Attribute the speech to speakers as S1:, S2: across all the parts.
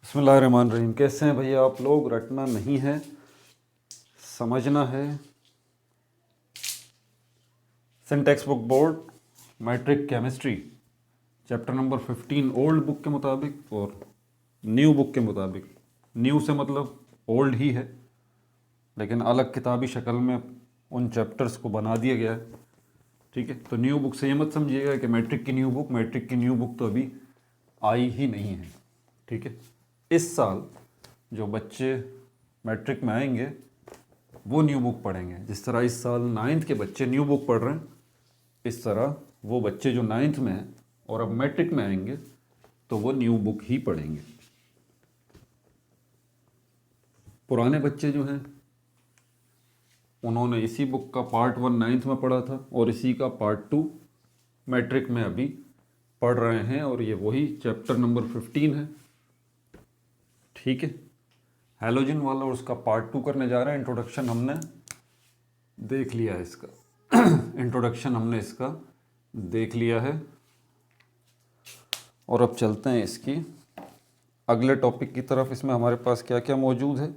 S1: बिस्मिल्लाहिर्रहमानिर्रहीम। कैसे हैं भैया आप लोग? रटना नहीं है, समझना है। Syntax book board matric chemistry chapter number 15 old book के मुताबिक और न्यू बुक के मुताबिक। न्यू से मतलब ओल्ड ही है, लेकिन अलग किताबी शक्ल में उन चैप्टर्स को बना दिया गया है। ठीक है, तो न्यू बुक से ये मत समझिएगा कि मैट्रिक की न्यू बुक तो अभी आई ही नहीं है। ठीक है, इस साल जो बच्चे मैट्रिक में आएंगे वो न्यू बुक पढ़ेंगे। जिस तरह इस साल 9th के बच्चे न्यू बुक पढ़ रहे हैं, इस तरह वो बच्चे जो 9th में हैं और अब मैट्रिक में आएंगे तो वो न्यू बुक ही पढ़ेंगे। पुराने बच्चे जो हैं उन्होंने इसी बुक का पार्ट 1 9th में पढ़ा था और इसी का पार्ट 2 मैट्रिक में अभी पढ़ रहे हैं, और ये वही चैप्टर नंबर 15 है। ठीक है, हैलोजन वाला और उसका पार्ट 2 करने जा रहे हैं। इंट्रोडक्शन हमने देख लिया है इसका इंट्रोडक्शन हमने इसका देख लिया है, और अब चलते हैं इसकी अगले टॉपिक की तरफ। इसमें हमारे पास क्या क्या मौजूद है।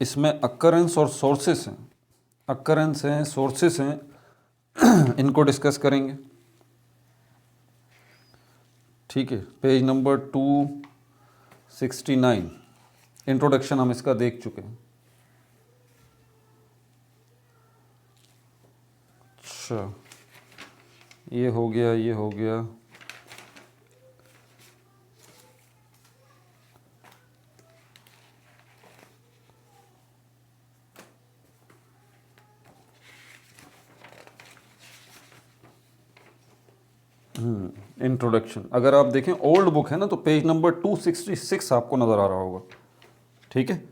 S1: इसमें अक्करेंस और सोर्सेस हैं, अक्करेंस हैं, सोर्सेस हैं, इनको डिस्कस करेंगे। ठीक है, पेज नंबर 269 इंट्रोडक्शन हम इसका देख चुके हैं। अच्छा, ये हो गया, ये हो गया। इंट्रोडक्शन अगर आप देखें ओल्ड बुक है ना, तो पेज नंबर 266 आपको नज़र आ रहा होगा। ठीक है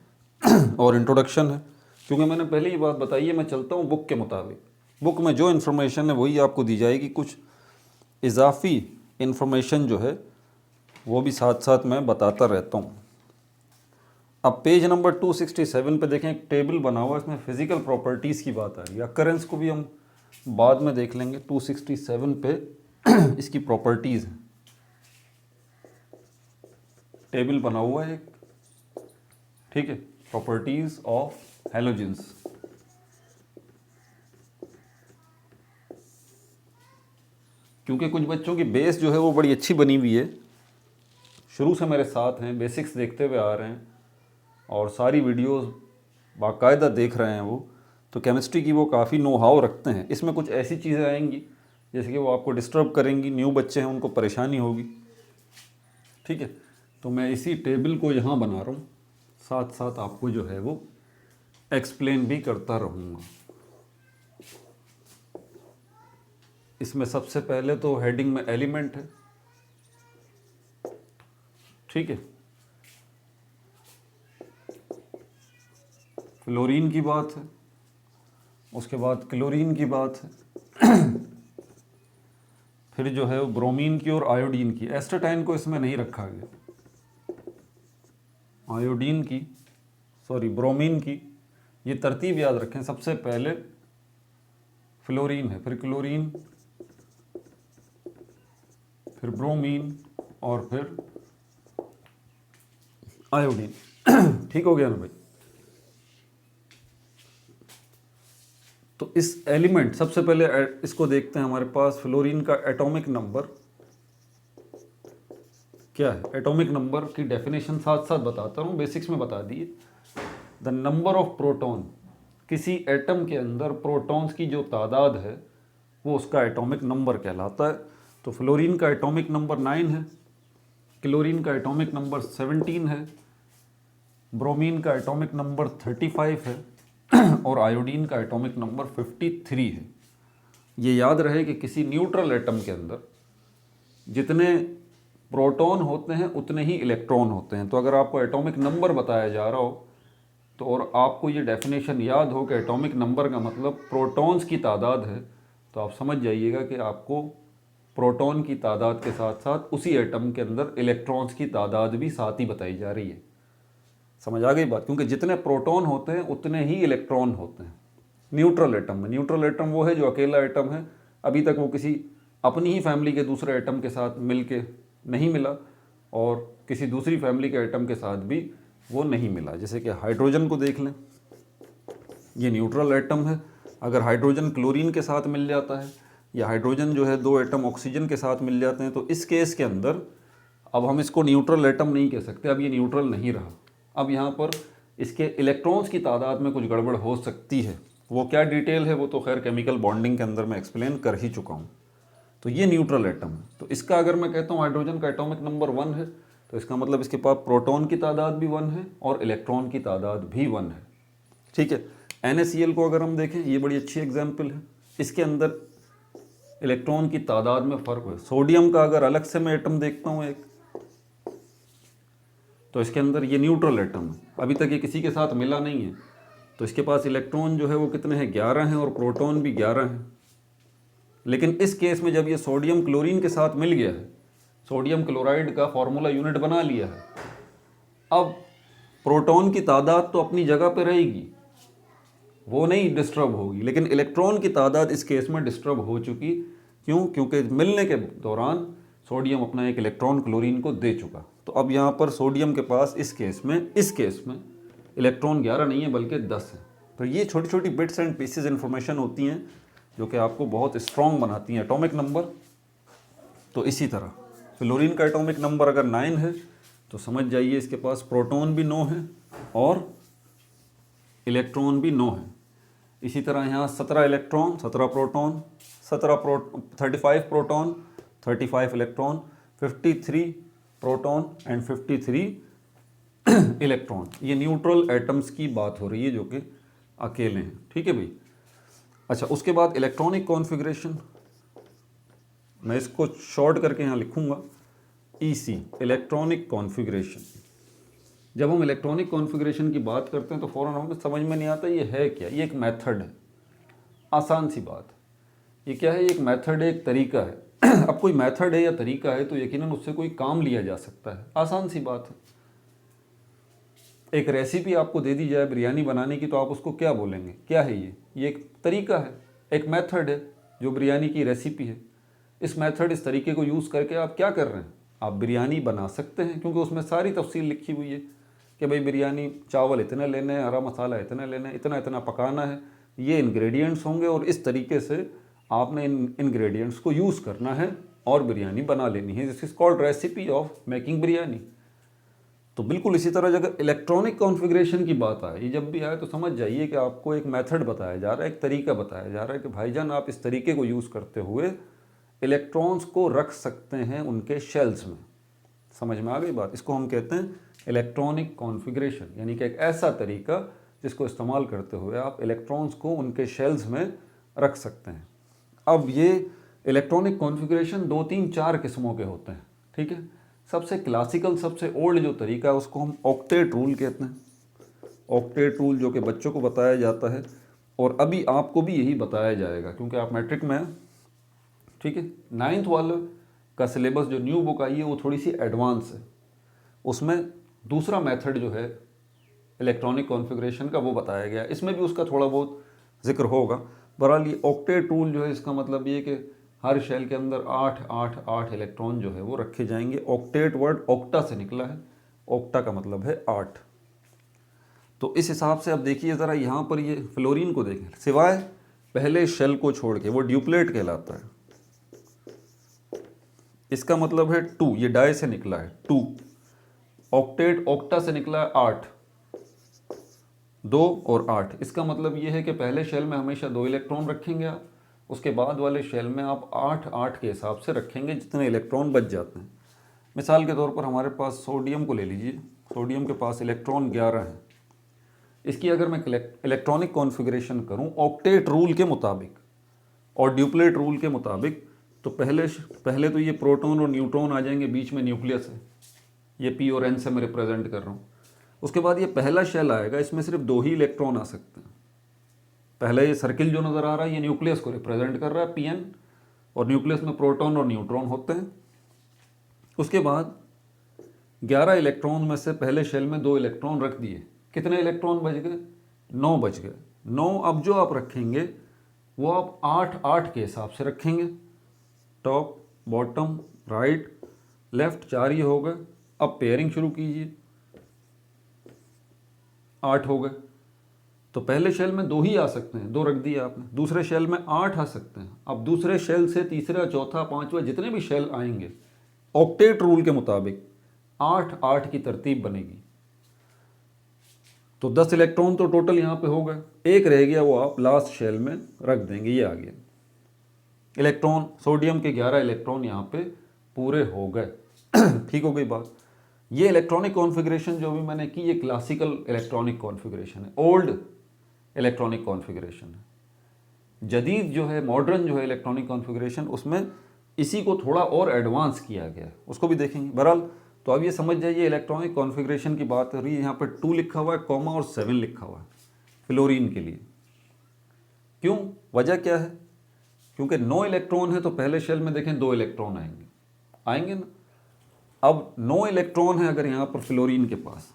S1: और इंट्रोडक्शन है, क्योंकि मैंने पहले ही बात बताई है, मैं चलता हूँ बुक के मुताबिक। बुक में जो इन्फॉर्मेशन है वही आपको दी जाएगी, कुछ इजाफी इन्फॉर्मेशन जो है वो भी साथ साथ मैं बताता रहता हूँ। अब पेज नंबर 267 पे देखें, एक टेबल बना हुआ है, इसमें फिजिकल प्रॉपर्टीज़ की बात आ रही है। अकरेंस को भी हम बाद में देख लेंगे। 267 पे इसकी प्रॉपर्टीज़ है, टेबल बना हुआ है एक। ठीक है, प्रॉपर्टीज़ ऑफ हैलोजेंस। क्योंकि कुछ बच्चों की बेस जो है वो बड़ी अच्छी बनी हुई है, शुरू से मेरे साथ हैं, बेसिक्स देखते हुए आ रहे हैं और सारी वीडियोस बाकायदा देख रहे हैं वो, तो केमिस्ट्री की वो काफ़ी नो हाउ रखते हैं। इसमें कुछ ऐसी चीज़ें आएंगी जैसे कि वो आपको डिस्टर्ब करेंगी, न्यू बच्चे हैं उनको परेशानी होगी। ठीक है, तो मैं इसी टेबल को यहाँ बना रहा हूँ, साथ साथ आपको जो है वो एक्सप्लेन भी करता रहूँगा। इसमें सबसे पहले तो हेडिंग में एलिमेंट है। ठीक है, फ्लोरीन की बात है, उसके बाद क्लोरीन की बात है, फिर जो है वो ब्रोमीन की और आयोडीन की। एस्टेटाइन को इसमें नहीं रखा गया, आयोडीन की, सॉरी ब्रोमीन की। ये तरतीब याद रखें, सबसे पहले फ्लोरीन है, फिर क्लोरीन, फिर ब्रोमीन और फिर आयोडीन। ठीक हो गया ना भाई? तो इस एलिमेंट सबसे पहले इसको देखते हैं। हमारे पास फ्लोरीन का एटॉमिक नंबर क्या है? एटॉमिक नंबर की डेफिनेशन साथ साथ बताता हूँ, बेसिक्स में बता दिए। द नंबर ऑफ प्रोटॉन, किसी एटम के अंदर प्रोटॉन्स की जो तादाद है वो उसका एटॉमिक नंबर कहलाता है। तो फ्लोरीन का एटॉमिक नंबर 9 है, क्लोरीन का एटॉमिक नंबर 17 है, ब्रोमीन का एटॉमिक नंबर 35 है और आयोडीन का एटॉमिक नंबर 53 है। ये याद रहे कि किसी न्यूट्रल एटम के अंदर जितने प्रोटॉन होते हैं उतने ही इलेक्ट्रॉन होते हैं। तो अगर आपको एटॉमिक नंबर बताया जा रहा हो तो और आपको ये डेफिनेशन याद हो कि एटॉमिक नंबर का मतलब प्रोटॉन्स की तादाद है, तो आप समझ जाइएगा कि आपको प्रोटॉन की तादाद के साथ साथ उसी एटम के अंदर इलेक्ट्रॉन्स की तादाद भी साथ ही बताई जा रही है। समझ आ गई बात? क्योंकि जितने प्रोटॉन होते हैं उतने ही इलेक्ट्रॉन होते हैं न्यूट्रल एटम में। न्यूट्रल एटम वो है जो अकेला एटम है अभी तक वो किसी अपनी ही फैमिली के दूसरे एटम के साथ मिल के नहीं मिला और किसी दूसरी फैमिली के एटम के साथ भी वो नहीं मिला। जैसे कि हाइड्रोजन को देख लें, ये न्यूट्रल एटम है। अगर हाइड्रोजन क्लोरीन के साथ मिल जाता है या हाइड्रोजन जो है 2 एटम ऑक्सीजन के साथ मिल जाते हैं तो इस केस के अंदर अब हम इसको न्यूट्रल एटम नहीं कह सकते, अब ये न्यूट्रल नहीं रहा। अब यहाँ पर इसके इलेक्ट्रॉन्स की तादाद में कुछ गड़बड़ हो सकती है। वो क्या डिटेल है वो तो खैर केमिकल बॉन्डिंग के अंदर मैं एक्सप्लेन कर ही चुका हूँ। तो ये न्यूट्रल एटम है। तो इसका अगर मैं कहता हूँ हाइड्रोजन का एटॉमिक नंबर 1 है तो इसका मतलब इसके पास प्रोटॉन की तादाद भी 1 है और इलेक्ट्रॉन की तादाद भी 1 है। ठीक है। NaCl को अगर हम देखें, ये बड़ी अच्छी एग्जाम्पल है। इसके अंदर इलेक्ट्रॉन की तादाद में फ़र्क है। सोडियम का अगर अलग से मैं एटम देखता हूँ एक, तो इसके अंदर ये न्यूट्रल एटम है, अभी तक ये किसी के साथ मिला नहीं है। तो इसके पास इलेक्ट्रॉन जो है वो कितने हैं, 11 हैं और प्रोटॉन भी 11 हैं। लेकिन इस केस में जब ये सोडियम क्लोरीन के साथ मिल गया है, सोडियम क्लोराइड का फॉर्मूला यूनिट बना लिया है, अब प्रोटॉन की तादाद तो अपनी जगह पे रहेगी, वो नहीं डिस्टर्ब होगी, लेकिन इलेक्ट्रॉन की तादाद इस केस में डिस्टर्ब हो चुकी। क्यों? क्योंकि मिलने के दौरान सोडियम अपना एक इलेक्ट्रॉन क्लोरीन को दे चुका। तो अब यहाँ पर सोडियम के पास इस केस में इलेक्ट्रॉन 11 नहीं है बल्कि 10 है। तो ये छोटी छोटी बिट्स एंड पीसेज इन्फॉर्मेशन होती हैं जो कि आपको बहुत स्ट्रॉन्ग बनाती हैं एटॉमिक नंबर। तो इसी तरह फ्लोरीन का एटॉमिक नंबर अगर 9 है तो समझ जाइए इसके पास प्रोटॉन भी 9 है और इलेक्ट्रॉन भी 9 है। इसी तरह यहाँ 17 electron 17 proton 35 proton 35 electron 53 proton and 53 electron. ये न्यूट्रल एटम्स की बात हो रही है जो कि अकेले हैं। ठीक है भाई। अच्छा, उसके बाद इलेक्ट्रॉनिक कॉन्फ़िगरेशन, मैं इसको शॉर्ट करके यहाँ लिखूँगा EC, इलेक्ट्रॉनिक कॉन्फ़िगरेशन। जब हम इलेक्ट्रॉनिक कॉन्फ़िगरेशन की बात करते हैं तो फ़ौरन हमें समझ में नहीं आता ये है क्या। ये एक मेथड है, आसान सी बात। ये क्या है? ये एक मेथड है, एक तरीका है। अब कोई मेथड है या तरीका है तो यकीनन उससे कोई काम लिया जा सकता है, आसान सी बात है। एक रेसिपी आपको दे दी जाए बिरयानी बनाने की तो आप उसको क्या बोलेंगे? क्या है ये एक तरीका है, एक मेथड है जो बिरयानी की रेसिपी है। इस मेथड, इस तरीके को यूज़ करके आप क्या कर रहे हैं? आप बिरयानी बना सकते हैं, क्योंकि उसमें सारी तफसील लिखी हुई है कि भाई बिरयानी चावल इतने लेने हैं, हरा मसाला इतने लेने हैं, इतना इतना पकाना है, ये इंग्रेडिएंट्स होंगे और इस तरीके से आपने इन इंग्रेडिएंट्स को यूज़ करना है और बिरयानी बना लेनी है। This is called recipe of making biryani. तो बिल्कुल इसी तरह अगर इलेक्ट्रॉनिक कॉन्फ़िगरेशन की बात आए, ये जब भी आए तो समझ जाइए कि आपको एक मेथड बताया जा रहा है, एक तरीका बताया जा रहा है कि भाईजान आप इस तरीके को यूज़ करते हुए इलेक्ट्रॉन्स को रख सकते हैं उनके शेल्स में। समझ में आ गई बात? इसको हम कहते हैं इलेक्ट्रॉनिक कॉन्फ़िगरेशन, यानी कि एक ऐसा तरीका जिसको इस्तेमाल करते हुए आप इलेक्ट्रॉन्स को उनके शेल्स में रख सकते हैं। अब ये इलेक्ट्रॉनिक कॉन्फ़िगरेशन 2, 3, 4 किस्मों के होते हैं। ठीक है। सबसे क्लासिकल, सबसे ओल्ड जो तरीका है उसको हम ऑक्टेट रूल कहते हैं। ऑक्टेट रूल जो कि बच्चों को बताया जाता है और अभी आपको भी यही बताया जाएगा क्योंकि आप मैट्रिक में हैं। ठीक है। 9th वाले का सिलेबस जो न्यू बुक आई है वो थोड़ी सी एडवांस है, उसमें दूसरा मेथड जो है इलेक्ट्रॉनिक कॉन्फ़िगरेशन का वो बताया गया। इसमें भी उसका थोड़ा बहुत जिक्र होगा। बहरहाल ये ऑक्टेट रूल जो है इसका मतलब ये कि हर शेल के अंदर 8, 8, 8 इलेक्ट्रॉन जो है वो रखे जाएंगे। ऑक्टेट वर्ड ऑक्टा से निकला है, ऑक्टा का मतलब है 8। तो इस हिसाब से अब देखिए ज़रा यहाँ पर ये फ्लोरीन को देखें, सिवाय पहले शेल को छोड़ के, वो ड्यूप्लेट कहलाता है। इसका मतलब है 2, ये डाई से निकला है 2। ऑक्टेट ऑक्टा से निकला है 8, 2 और 8। इसका मतलब ये है कि पहले शेल में हमेशा 2 इलेक्ट्रॉन रखेंगे आप, उसके बाद वाले शेल में आप 8, 8 के हिसाब से रखेंगे जितने इलेक्ट्रॉन बच जाते हैं। मिसाल के तौर पर हमारे पास सोडियम को ले लीजिए, सोडियम के पास इलेक्ट्रॉन 11 हैं। इसकी अगर मैं इलेक्ट्रॉनिक कॉन्फ़िगरेशन करूं ऑक्टेट रूल के मुताबिक और ड्यूप्लेट रूल के मुताबिक, तो पहले तो ये प्रोटॉन और न्यूट्रॉन आ जाएंगे, बीच में न्यूक्लियस है, ये P और N से मैं रिप्रेजेंट कर रहा हूँ। उसके बाद ये पहला शेल आएगा, इसमें सिर्फ 2 ही इलेक्ट्रॉन आ सकते हैं। पहले ये सर्किल जो नज़र आ रहा है ये न्यूक्लियस को रिप्रेजेंट कर रहा है Pn, और न्यूक्लियस में प्रोटॉन और न्यूट्रॉन होते हैं। उसके बाद 11 इलेक्ट्रॉन में से पहले शेल में 2 इलेक्ट्रॉन रख दिए, कितने इलेक्ट्रॉन बच गए? 9 बच गए। 9 अब जो आप रखेंगे वो आप 8-8 के हिसाब से रखेंगे, टॉप बॉटम राइट लेफ्ट, 4 ये हो गए। अब पेयरिंग शुरू कीजिए, 8 हो गए। तो पहले शेल में 2 ही आ सकते हैं, 2 रख दिए आपने। दूसरे शेल में 8 आ सकते हैं। अब दूसरे शेल से तीसरा चौथा पांचवा जितने भी शेल आएंगे ऑक्टेट रूल के मुताबिक 8-8 की तरतीब बनेगी। तो 10 इलेक्ट्रॉन तो टोटल यहाँ पे हो गए, एक रह गया, वो आप लास्ट शेल में रख देंगे। ये आ गया इलेक्ट्रॉन, सोडियम के 11 इलेक्ट्रॉन यहाँ पे पूरे हो गए। ठीक हो गई बात। ये इलेक्ट्रॉनिक कॉन्फ़िगरेशन जो भी मैंने की, ये क्लासिकल इलेक्ट्रॉनिक कॉन्फ़िगरेशन है, ओल्ड इलेक्ट्रॉनिक कॉन्फ़िगरेशन है। जदीद जो है, मॉडर्न जो है इलेक्ट्रॉनिक कॉन्फ़िगरेशन, उसमें इसी को थोड़ा और एडवांस किया गया है, उसको भी देखेंगे। बहरहाल तो अब ये समझ जाइए इलेक्ट्रॉनिक कॉन्फ़िगरेशन की बात हो रही है। यहाँ पर 2 लिखा हुआ है, कॉमा और 7 लिखा हुआ है फ्लोरीन के लिए। क्यों, वजह क्या है? क्योंकि 9 इलेक्ट्रॉन है तो पहले शेल में देखें 2 इलेक्ट्रॉन आएंगे ना। अब 9 इलेक्ट्रॉन है अगर यहाँ पर फ्लोरीन के पास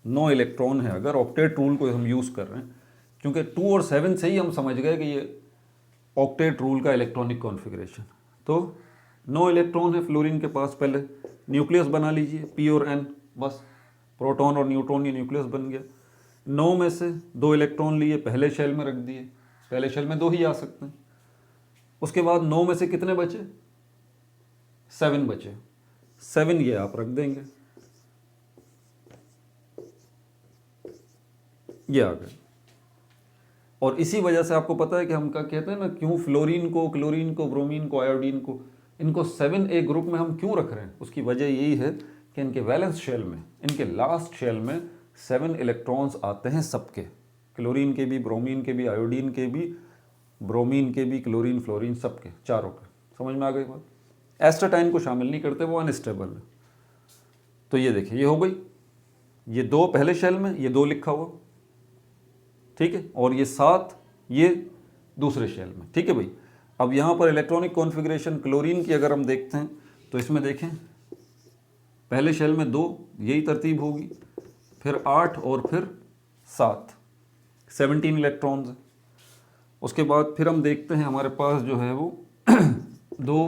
S1: 9 इलेक्ट्रॉन है, अगर ऑक्टेट रूल को हम यूज़ कर रहे हैं, क्योंकि 2 और 7 से ही हम समझ गए कि ये ऑक्टेट रूल का इलेक्ट्रॉनिक कॉन्फ़िगरेशन। तो 9 इलेक्ट्रॉन है फ्लोरीन के पास, पहले न्यूक्लियस बना लीजिए, पी और एन, बस प्रोटॉन और न्यूट्रॉन, ये न्यूक्लियस बन गया। 9 में से 2 इलेक्ट्रॉन लिए, पहले शेल में रख दिए, पहले शेल में 2 ही आ सकते हैं। उसके बाद 9 में से कितने बचे? 7 बचे। 7 ये आप रख देंगे, ये आ गए। और इसी वजह से आपको पता है कि हम क्या कहते हैं ना, क्यों फ्लोरीन को, क्लोरीन को, ब्रोमीन को, आयोडीन को, इनको 7A ग्रुप में हम क्यों रख रहे हैं? उसकी वजह यही है कि इनके वैलेंस शेल में, इनके लास्ट शेल में 7 इलेक्ट्रॉन्स आते हैं सबके, क्लोरीन के भी, ब्रोमीन के भी, आयोडीन के भी, ब्रोमीन के भी, क्लोरीन, फ्लोरीन, सबके, चारों के। समझ में आ गई बात? एस्टाटाइन को शामिल नहीं करते, वो अनस्टेबल है। तो ये देखिए, ये हो गई, ये 2 पहले शेल में, ये 2 लिखा हुआ, ठीक है, और ये 7 ये दूसरे शेल में, ठीक है भाई। अब यहाँ पर इलेक्ट्रॉनिक कॉन्फ़िगरेशन क्लोरीन की अगर हम देखते हैं तो इसमें देखें पहले शेल में 2, यही तरतीब होगी, फिर 8 और फिर 7, 17 इलेक्ट्रॉन्स हैं। उसके बाद फिर हम देखते हैं हमारे पास जो है वो 2,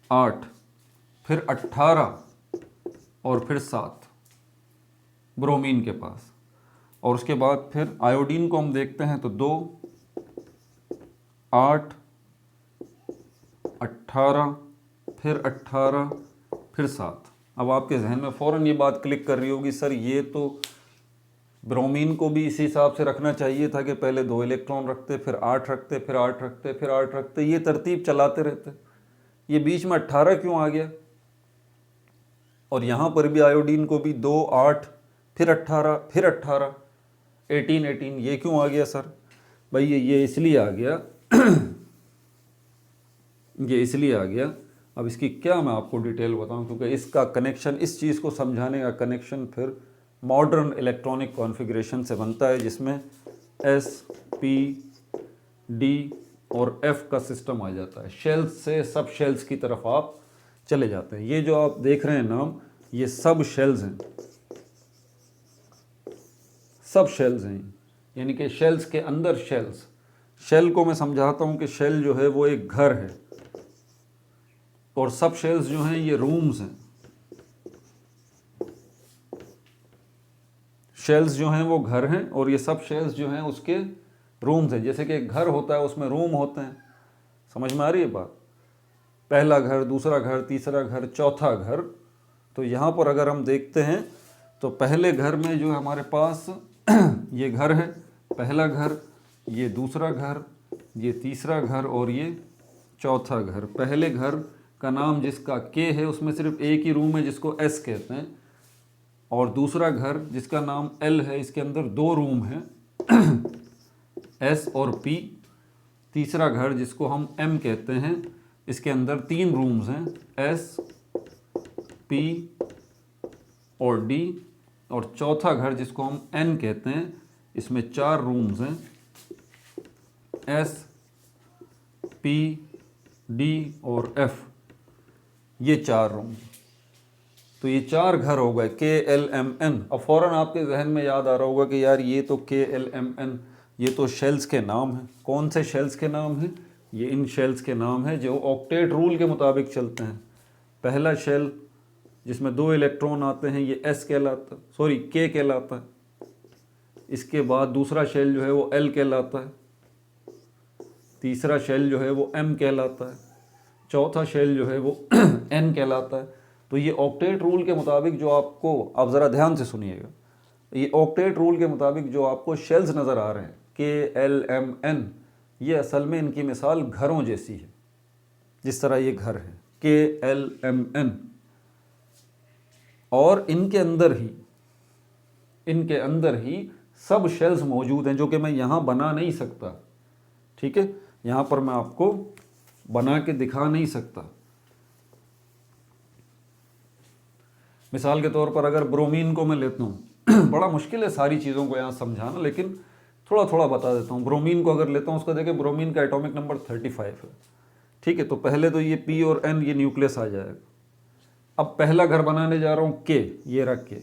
S1: 8, फिर 18 और फिर 7 ब्रोमीन के पास। और उसके बाद फिर आयोडीन को हम देखते हैं तो 2, 8, 18, फिर 18, फिर 7। अब आपके जहन में फ़ौरन ये बात क्लिक कर रही होगी, सर ये तो ब्रोमीन को भी इसी हिसाब से रखना चाहिए था कि पहले 2 इलेक्ट्रॉन रखते, फिर 8 रखते, फिर 8 रखते, फिर 8 रखते, ये तरतीब चलाते रहते, ये बीच में 18 क्यों आ गया? और यहाँ पर भी आयोडीन को भी 2, 8, फिर 18, फिर 18, 18, ये क्यों आ गया सर? भाई ये इसलिए आ गया ये इसलिए आ गया। अब इसकी क्या मैं आपको डिटेल बताऊं, क्योंकि इसका कनेक्शन, इस चीज़ को समझाने का कनेक्शन फिर मॉडर्न इलेक्ट्रॉनिक कॉन्फ़िगरेशन से बनता है, जिसमें S, P, D और F का सिस्टम आ जाता है। शेल्स से सब शेल्स की तरफ आप चले जाते हैं। ये जो आप देख रहे हैं नाम, ये सब शेल्स हैं, सब शेल्स हैं, यानी कि शेल्स के अंदर शेल्स। शेल को मैं समझाता हूँ कि शेल जो है वो एक घर है, और सब शेल्स जो हैं ये रूम्स हैं। शेल्स जो हैं वो घर हैं, और ये सब शेल्स जो हैं उसके रूम्स हैं। जैसे कि एक घर होता है, उसमें रूम होते हैं। समझ में आ रही है बात? पहला घर, दूसरा घर, तीसरा घर, चौथा घर। तो यहाँ पर अगर हम देखते हैं तो पहले घर में जो हमारे पास ये घर है, पहला घर, ये दूसरा घर, ये तीसरा घर और ये चौथा घर। पहले घर का नाम जिसका के है, उसमें सिर्फ एक ही रूम है जिसको एस कहते हैं, और दूसरा घर जिसका नाम एल है, इसके अंदर 2 रूम हैं एस और पी। तीसरा घर जिसको हम एम कहते हैं, इसके अंदर 3 रूम्स हैं, एस, पी और डी। और चौथा घर जिसको हम एन कहते हैं, इसमें 4 रूम्स हैं, एस, पी, डी और एफ, ये 4 रूम। तो ये 4 घर हो गए, के एल एम एन। अब फ़ौरन आपके जहन में याद आ रहा होगा कि यार ये तो के एल एम एन ये तो शेल्स के नाम हैं। कौन से शेल्स के नाम हैं? ये इन शेल्स के नाम हैं जो ऑक्टेट रूल के मुताबिक चलते हैं। पहला शेल जिसमें 2 इलेक्ट्रॉन आते हैं ये S कहलाता है, सॉरी K कहलाता है। इसके बाद दूसरा शेल जो है वो L कहलाता है, तीसरा शेल जो है वो M कहलाता है, चौथा शेल जो है वो N कहलाता है। तो ये ऑक्टेट रूल के मुताबिक जो आपको, आप ज़रा ध्यान से सुनिएगा, ये ऑक्टेट रूल के मुताबिक जो आपको शेल्स नज़र आ रहे हैं KLMN, ये असल में इनकी मिसाल घरों जैसी है। जिस तरह ये घर है KLMN, और इनके अंदर ही सब शेल्स मौजूद हैं जो कि मैं यहाँ बना नहीं सकता। ठीक है, यहाँ पर मैं आपको बना के दिखा नहीं सकता। मिसाल के तौर पर अगर ब्रोमीन को मैं लेता हूँ, बड़ा मुश्किल है सारी चीज़ों को यहाँ समझाना, लेकिन थोड़ा थोड़ा बता देता हूँ। ब्रोमीन को अगर लेता हूँ, उसका देखिए ब्रोमीन का एटॉमिक नंबर 35 है। ठीक है, तो पहले तो ये P और N, ये न्यूक्लियस आ जाएगा। अब पहला घर बनाने जा रहा हूँ K, ये रख के,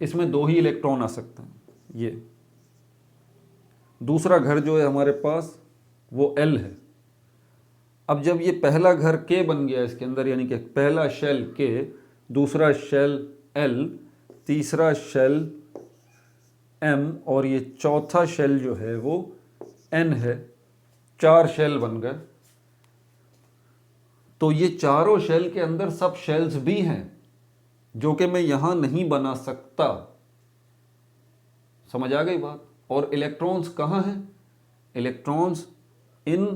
S1: इसमें 2 ही इलेक्ट्रॉन आ सकते हैं। ये दूसरा घर जो है हमारे पास वो L है। अब जब ये पहला घर K बन गया इसके अंदर, यानी कि पहला शेल K, दूसरा शेल L, तीसरा शेल M और ये चौथा शेल जो है वो N है, 4 शेल बन गए। तो ये चारों शेल के अंदर सब शेल्स भी हैं जो कि मैं यहां नहीं बना सकता। समझ आ गई बात? और इलेक्ट्रॉन्स कहाँ हैं? इलेक्ट्रॉन्स इन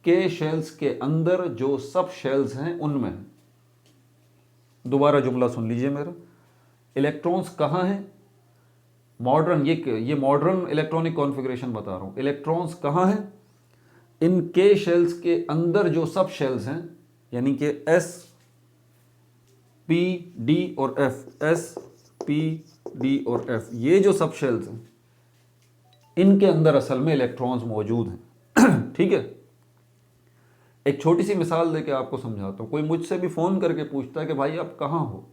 S1: के शेल्स के अंदर जो सब शेल्स हैं उनमें। दोबारा जुमला सुन लीजिए मेरा, इलेक्ट्रॉन्स कहाँ हैं? मॉडर्न, ये मॉडर्न इलेक्ट्रॉनिक कॉन्फ़िगरेशन बता रहा हूँ। इलेक्ट्रॉन्स कहाँ हैं? इन के शेल्स के अंदर जो सब शेल्स हैं, यानी कि S, P, D और F, S, P, D और F, ये जो सब शेल्स हैं, इनके अंदर असल में इलेक्ट्रॉन्स मौजूद हैं। ठीक है, एक छोटी सी मिसाल देके आपको समझाता हूँ। कोई मुझसे भी फ़ोन करके पूछता है कि भाई आप कहाँ हो,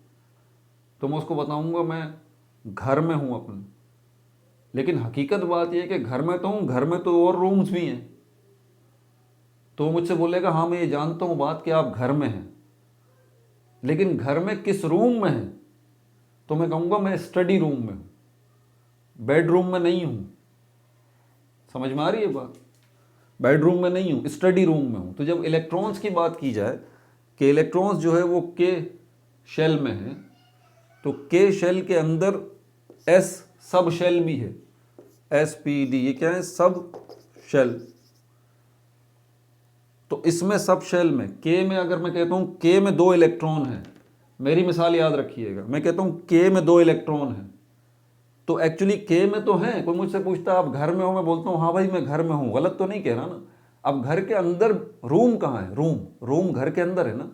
S1: तो मैं उसको बताऊँगा मैं घर में हूँ अपने। लेकिन हकीकत बात यह है कि घर में तो हूँ, घर में तो और रूम्स भी हैं। तो मुझसे बोलेगा हाँ मैं ये जानता हूँ बात कि आप घर में हैं, लेकिन घर में किस रूम में हैं? तो मैं कहूँगा मैं स्टडी रूम में हूँ, बेडरूम में नहीं हूँ। समझ में आ रही है बात? बेडरूम में नहीं हूँ, स्टडी रूम में हूँ। तो जब इलेक्ट्रॉन्स की बात की जाए कि इलेक्ट्रॉन्स जो है वो के शेल में है, तो के शेल के अंदर S सब शेल भी है, SPD, ये क्या है? सब शेल। तो इसमें सब शेल में K में अगर मैं कहता हूँ K में 2 इलेक्ट्रॉन हैं, मेरी मिसाल याद रखिएगा, मैं कहता हूँ K में 2 इलेक्ट्रॉन हैं, तो एक्चुअली K में तो हैं। कोई मुझसे पूछता है आप घर में हो, मैं बोलता हूँ हाँ भाई मैं घर में हूँ। गलत तो नहीं कह रहा ना? अब घर के अंदर रूम कहाँ है? रूम घर के अंदर है ना?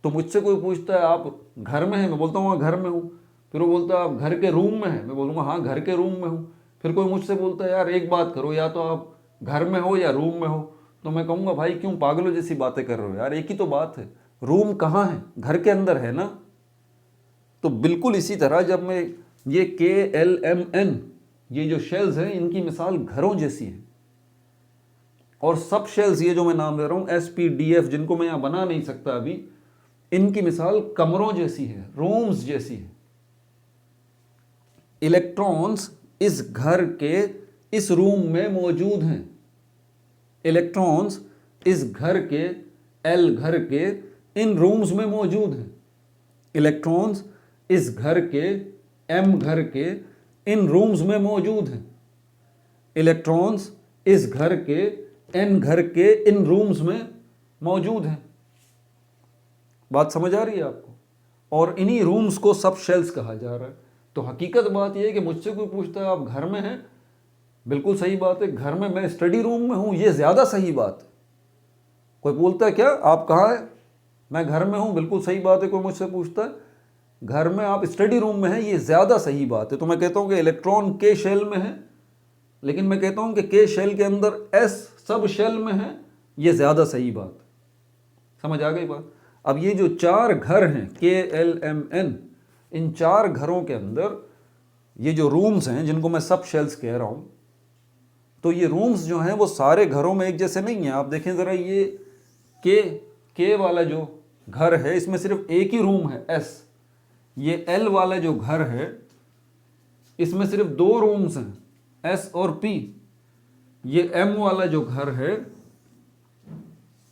S1: तो मुझसे कोई पूछता है आप घर में हैं, मैं बोलता हूँ हाँ घर में हूँ। फिर वो बोलता है आप घर के रूम में हैं, मैं बोलूँगा हाँ घर के रूम में हूँ। फिर कोई मुझसे बोलता है यार एक बात करो, या तो आप घर में हो या रूम में हो, तो मैं कहूँगा भाई क्यों पागलों जैसी बातें कर रहे हो यार, एक ही तो बात है। रूम कहाँ है? घर के अंदर है ना? तो बिल्कुल इसी तरह जब मैं ये KLMN, ये जो शेल्स हैं, इनकी मिसाल घरों जैसी है। और सब शेल्स ये जो मैं नाम दे रहा हूँ SPDF, जिनको मैं यहाँ बना नहीं सकता अभी, इनकी मिसाल कमरों जैसी है, रूम्स जैसी है। इलेक्ट्रॉन्स इस घर के इस रूम में मौजूद हैं। इलेक्ट्रॉन्स इस घर के, L घर के इन रूम्स में मौजूद हैं। इलेक्ट्रॉन्स इस घर के, M घर के इन रूम्स में मौजूद हैं। इलेक्ट्रॉन्स इस घर के, N घर के इन रूम्स में मौजूद हैं। बात समझ आ रही है आपको? और इन्हीं रूम्स को सब शेल्स कहा जा रहा है। तो हकीकत बात यह है कि मुझसे कोई पूछता है आप घर में हैं, बिल्कुल सही बात है, घर में मैं स्टडी रूम में हूँ, ये ज़्यादा सही बात है। कोई बोलता है क्या आप कहाँ हैं, मैं घर में हूँ, बिल्कुल सही बात है। कोई मुझसे पूछता है घर में आप स्टडी रूम में हैं, ये ज़्यादा सही बात है। तो मैं कहता हूँ कि इलेक्ट्रॉन के शेल में है, लेकिन मैं कहता हूँ कि के शेल के अंदर S सब शेल में है, ये ज़्यादा सही बात है। समझ आ गई बात? अब ये जो 4 घर हैं KLMN, इन 4 घरों के अंदर ये जो रूम्स हैं जिनको मैं सब शेल्स कह रहा हूँ, तो ये रूम्स जो हैं वो सारे घरों में एक जैसे नहीं हैं। आप देखें ज़रा, ये के वाला जो घर है इसमें सिर्फ एक ही रूम है एस। ये एल वाला जो घर है इसमें सिर्फ 2 रूम्स हैं एस और पी। ये एम वाला जो घर है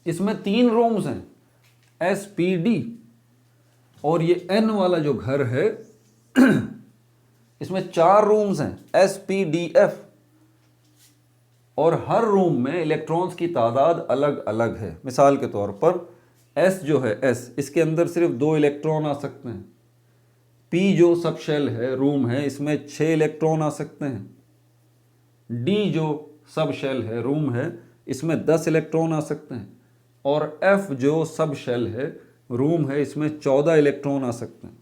S1: इसमें 3 रूम्स हैं एस पी डी। और ये एन वाला जो घर है इसमें 4 रूम्स हैं एस पी डी एफ। और हर रूम में इलेक्ट्रॉन्स की तादाद अलग अलग है। मिसाल के तौर पर एस जो है एस, इसके अंदर सिर्फ 2 इलेक्ट्रॉन आ सकते हैं। पी जो सब शेल है रूम है इसमें 6 इलेक्ट्रॉन आ सकते हैं। डी जो सब शेल है रूम है इसमें 10 इलेक्ट्रॉन आ सकते हैं। और एफ जो सब शेल है रूम है इसमें 14 इलेक्ट्रॉन आ सकते हैं।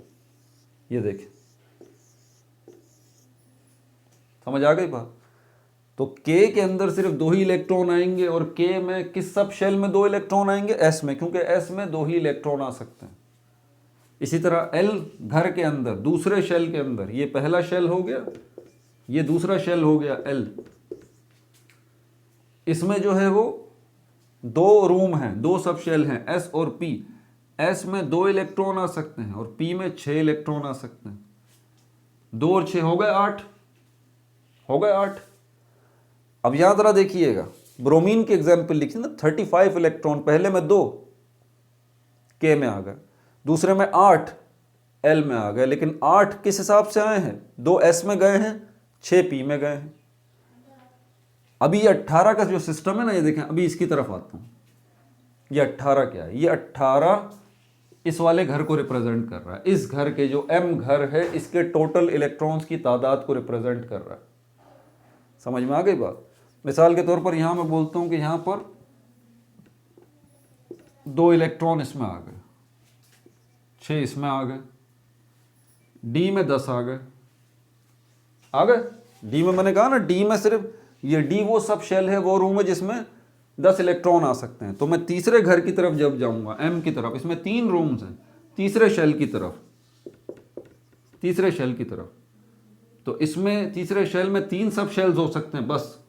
S1: ये देखें, समझ आ गई बात? तो K के अंदर सिर्फ 2 ही इलेक्ट्रॉन आएंगे। और K में किस सब शेल में 2 इलेक्ट्रॉन आएंगे? S में, क्योंकि S में 2 ही इलेक्ट्रॉन आ सकते हैं। इसी तरह L घर के अंदर दूसरे शेल के अंदर, ये पहला शेल हो गया, ये दूसरा शेल हो गया L। इसमें जो है वो 2 रूम हैं, 2 सब शेल हैं S और P। S में 2 इलेक्ट्रॉन आ सकते हैं और P में 6 इलेक्ट्रॉन आ सकते हैं। 2 और 6 हो गए 8, हो गए 8। अब यहां जरा देखिएगा, ब्रोमीन के एग्जाम्पल लिखिए ना, 35 इलेक्ट्रॉन, पहले में 2 K में आ गए, दूसरे में 8 L में आ गए। लेकिन 8 किस हिसाब से आए हैं? 2 S में गए हैं, 6 P में गए हैं। अभी ये 18 का जो सिस्टम है ना, ये देखें, अभी इसकी तरफ आता हूं। ये 18 क्या है? ये 18 इस वाले घर को रिप्रेजेंट कर रहा है। इस घर के जो M घर है इसके टोटल इलेक्ट्रॉन्स की तादाद को रिप्रेजेंट कर रहा है। समझ में आ गई बात? मिसाल के तौर पर यहां मैं बोलता हूं कि यहां पर 2 इलेक्ट्रॉन इसमें आ गए, 6 इसमें आ गए, डी में 10 आ गए, आ गए। डी में मैंने कहा ना, डी में सिर्फ ये डी वो सब शेल है, वो रूम है जिसमें 10 इलेक्ट्रॉन आ सकते हैं। तो मैं तीसरे घर की तरफ जब जाऊंगा, एम की तरफ, इसमें 3 रूम्स हैं, तीसरे शेल की तरफ, तीसरे शेल की तरफ, तो इसमें तीसरे शेल में 3 सब शेल्स हो सकते हैं बस,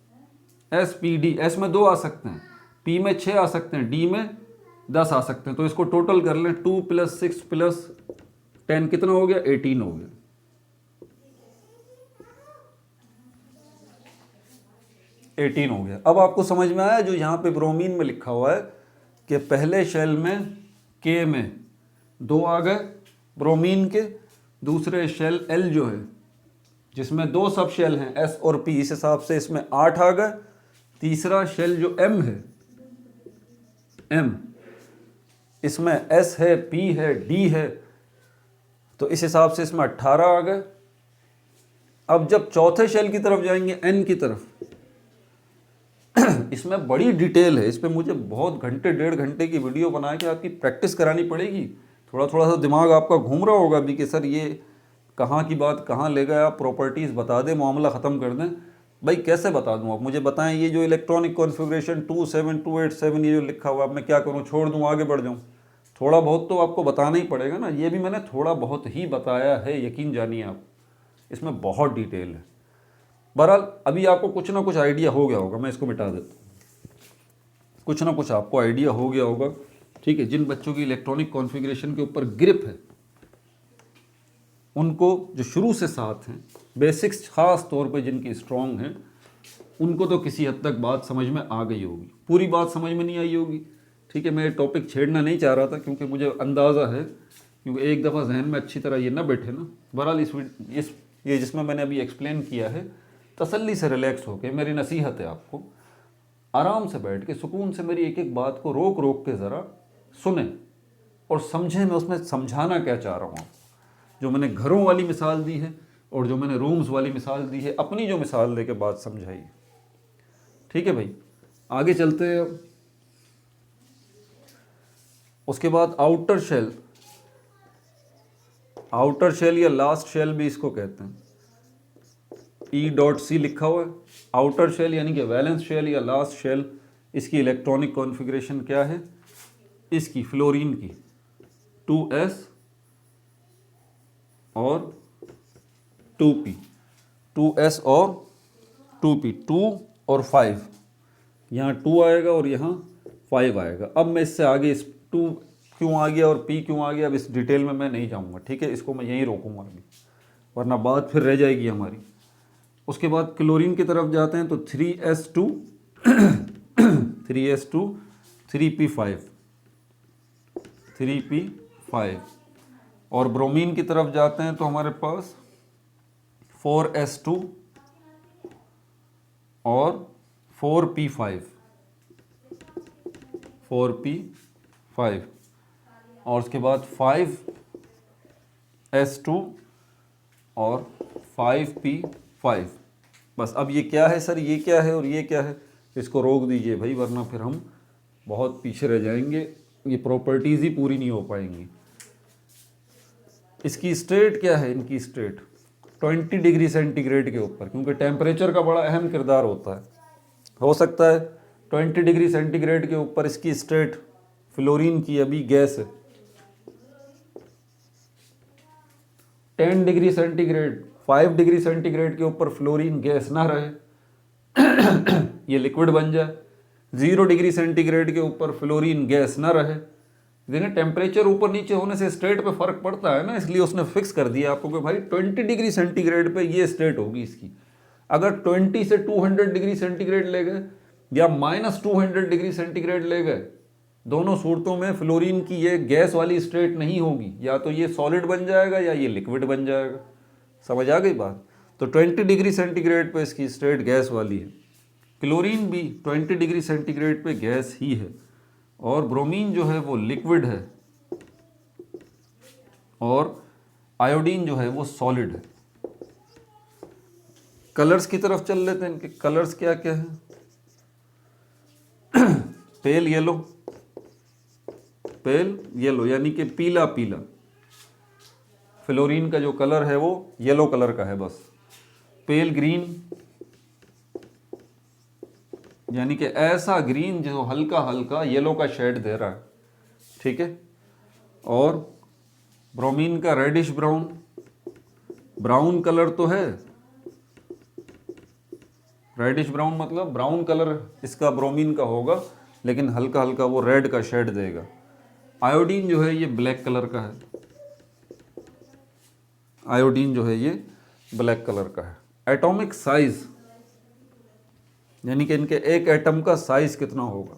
S1: एस पी डी। एस में 2 आ सकते हैं, पी में 6 आ सकते हैं, डी में 10 आ सकते हैं। तो इसको टोटल कर लें, 2 + 6 + 10 कितना हो गया? 18 हो गया। 18 हो गया। अब आपको समझ में आया जो यहाँ पे ब्रोमीन में लिखा हुआ है कि पहले शेल में K में 2 आ गए ब्रोमीन के, दूसरे शेल L जो है जिसमें 2 सब शेल हैं S और P, इस हिसाब से इसमें 8 आ गए। तीसरा शेल जो M है, M, इसमें S है, P है, D है, तो इस हिसाब से इसमें 18 आ गए। अब जब चौथे शेल की तरफ जाएंगे, N की तरफ, इसमें बड़ी डिटेल है, इस पर मुझे बहुत घंटे 1.5 घंटे की वीडियो बना के आपकी प्रैक्टिस करानी पड़ेगी। थोड़ा थोड़ा सा दिमाग आपका घूम रहा होगा अभी कि सर ये कहाँ की बात कहाँ ले गए आप, प्रॉपर्टीज़ बता दें, मामला ख़त्म कर दें। भाई कैसे बता दूं? आप मुझे बताएं, ये जो इलेक्ट्रॉनिक कॉन्फ़िगरेशन 27287 ये जो लिखा हुआ, अब मैं क्या करूं? छोड़ दूं, आगे बढ़ जाऊं? थोड़ा बहुत तो आपको बताना ही पड़ेगा ना। ये भी मैंने थोड़ा बहुत ही बताया है, यकीन जानिए आप, इसमें बहुत डिटेल है। बहरहाल अभी आपको कुछ ना कुछ आइडिया हो गया होगा, मैं इसको मिटा देता हूँ। कुछ ना कुछ आपको आइडिया हो गया होगा, ठीक है। जिन बच्चों की इलेक्ट्रॉनिक कॉन्फ़िगरेशन के ऊपर ग्रिप है, उनको जो शुरू से साथ हैं, बेसिक्स ख़ास तौर पे जिनकी स्ट्रॉन्ग हैं, उनको तो किसी हद तक बात समझ में आ गई होगी। पूरी बात समझ में नहीं आई होगी, ठीक है। मैं टॉपिक छेड़ना नहीं चाह रहा था क्योंकि मुझे अंदाज़ा है, क्योंकि एक दफ़ा जहन में अच्छी तरह ये ना बैठे ना। बहरहाल ये जिसमें मैंने अभी एक्सप्लेन किया है, तसल्ली से रिलैक्स होकर, मेरी नसीहत है आपको, आराम से बैठ के सुकून से मेरी एक एक बात को रोक रोक के ज़रा सुने और समझें मैं उसमें समझाना क्या चाह रहा हूँ। जो मैंने घरों वाली मिसाल दी है और जो मैंने रूम्स वाली मिसाल दी है, अपनी जो मिसाल दे के बात समझाई, ठीक है भाई। आगे चलते हैं। उसके बाद आउटर शेल, आउटर शेल या लास्ट शेल भी इसको कहते हैं, E.C लिखा हुआ है। आउटर शेल यानी कि वैलेंस शेल या लास्ट शेल, इसकी इलेक्ट्रॉनिक कॉन्फ़िगरेशन क्या है? इसकी फ्लोरीन की 2s और 2p, 2s और 2p, 2 और 5, यहाँ 2 आएगा और यहाँ 5 आएगा। अब मैं इससे आगे इस 2 क्यों आ गया और p क्यों आ गया, अब इस डिटेल में मैं नहीं जाऊँगा, ठीक है, इसको मैं यहीं रोकूँगा अभी, वरना बात फिर रह जाएगी हमारी। उसके बाद क्लोरीन की तरफ जाते हैं तो 3s2 3s2 3p5 3p5, और ब्रोमीन की तरफ जाते हैं तो हमारे पास 4s2 और 4p5 4p5, और उसके बाद 5s2 और 5p5। बस अब ये क्या है सर, ये क्या है और ये क्या है, इसको रोक दीजिए भाई, वरना फिर हम बहुत पीछे रह जाएंगे, ये प्रॉपर्टीज़ ही पूरी नहीं हो पाएंगी। इसकी स्टेट क्या है, इनकी स्टेट 20 डिग्री सेंटीग्रेड के ऊपर, क्योंकि टेम्परेचर का बड़ा अहम किरदार होता है। हो सकता है 20 डिग्री सेंटीग्रेड के ऊपर इसकी स्टेट फ्लोरीन की अभी गैस है, 10 डिग्री सेंटीग्रेड 5 डिग्री सेंटीग्रेड के ऊपर फ्लोरीन गैस ना रहे ये लिक्विड बन जाए, 0 डिग्री सेंटीग्रेड के ऊपर फ्लोरीन गैस ना रहे। देखिए टेम्परेचर ऊपर नीचे होने से स्टेट पे फर्क पड़ता है ना, इसलिए उसने फिक्स कर दिया आपको कि भाई 20 डिग्री सेंटीग्रेड पे ये स्टेट होगी इसकी। अगर 20 से 200 डिग्री सेंटीग्रेड ले गए या -200 डिग्री सेंटीग्रेड ले गए, दोनों सूरतों में फ्लोरीन की ये गैस वाली स्टेट नहीं होगी, या तो ये सॉलिड बन जाएगा या ये लिक्विड बन जाएगा। समझ आ गई बात? तो 20 डिग्री सेंटीग्रेड पे इसकी स्टेट गैस वाली है, क्लोरीन भी 20 डिग्री सेंटीग्रेड पे गैस ही है, और ब्रोमीन जो है वो लिक्विड है, और आयोडीन जो है वो सॉलिड है। कलर्स की तरफ चल लेते हैं, इनके कलर्स क्या क्या है। पेल येलो, पेल येलो यानी कि पीला पीला, फ्लोरीन का जो कलर है वो येलो कलर का है बस। पेल ग्रीन यानी कि ऐसा ग्रीन जो हल्का हल्का येलो का शेड दे रहा है, ठीक है। और ब्रोमीन का रेडिश ब्राउन, ब्राउन कलर तो है, रेडिश ब्राउन मतलब ब्राउन कलर इसका ब्रोमीन का होगा, लेकिन हल्का हल्का वो रेड का शेड देगा। आयोडीन जो है ये ब्लैक कलर का है, आयोडीन जो है ये ब्लैक कलर का है। एटॉमिक साइज यानी कि इनके एक एटम का साइज कितना होगा,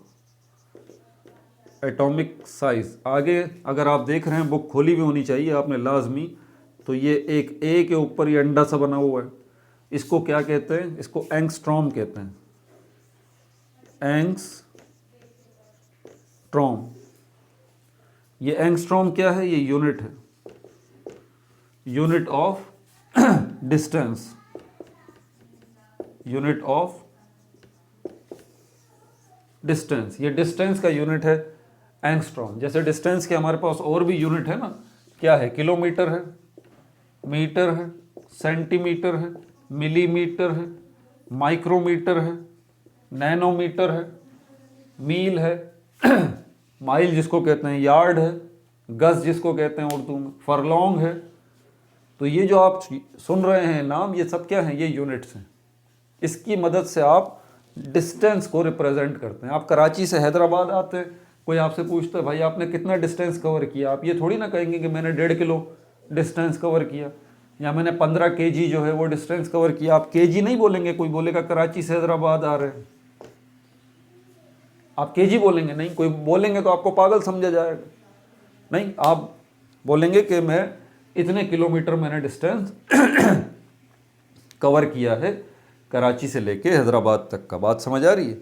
S1: एटॉमिक साइज। आगे अगर आप देख रहे हैं बुक खोली भी होनी चाहिए आपने लाजमी, तो ये एक ए के ऊपर ये अंडा सा बना हुआ है, इसको क्या कहते हैं, इसको एंगस्ट्रॉम कहते हैं, एंगस्ट्रॉम। ये एंगस्ट्रॉम क्या है, ये यूनिट है, unit of distance, unit of distance, ये डिस्टेंस का यूनिट है एंगस्ट्रॉम। जैसे डिस्टेंस के हमारे पास और भी यूनिट है ना, क्या है, किलोमीटर है, मीटर है, सेंटीमीटर है, मिलीमीटर है, माइक्रोमीटर है, नैनोमीटर है, मील है, माइल जिसको कहते हैं, यार्ड है, गज जिसको कहते हैं उर्दू में, फरलॉन्ग है। तो ये जो आप सुन रहे हैं नाम, ये सब क्या हैं, ये यूनिट्स हैं। इसकी मदद से आप डिस्टेंस को रिप्रेजेंट करते हैं। आप कराची से हैदराबाद आते हैं, कोई आपसे पूछता है भाई आपने कितना डिस्टेंस कवर किया, आप ये थोड़ी ना कहेंगे कि मैंने 1.5 किलो डिस्टेंस कवर किया या मैंने 15 kg जो है वो डिस्टेंस कवर किया। आप kg नहीं बोलेंगे, कोई बोलेगा कराची से हैदराबाद आ रहे हैं, आप kg बोलेंगे नहीं, कोई बोलेंगे तो आपको पागल समझा जाएगा। नहीं, आप बोलेंगे कि मैं इतने किलोमीटर मैंने डिस्टेंस कवर किया है कराची से लेके हैदराबाद तक का। बात समझ आ रही है?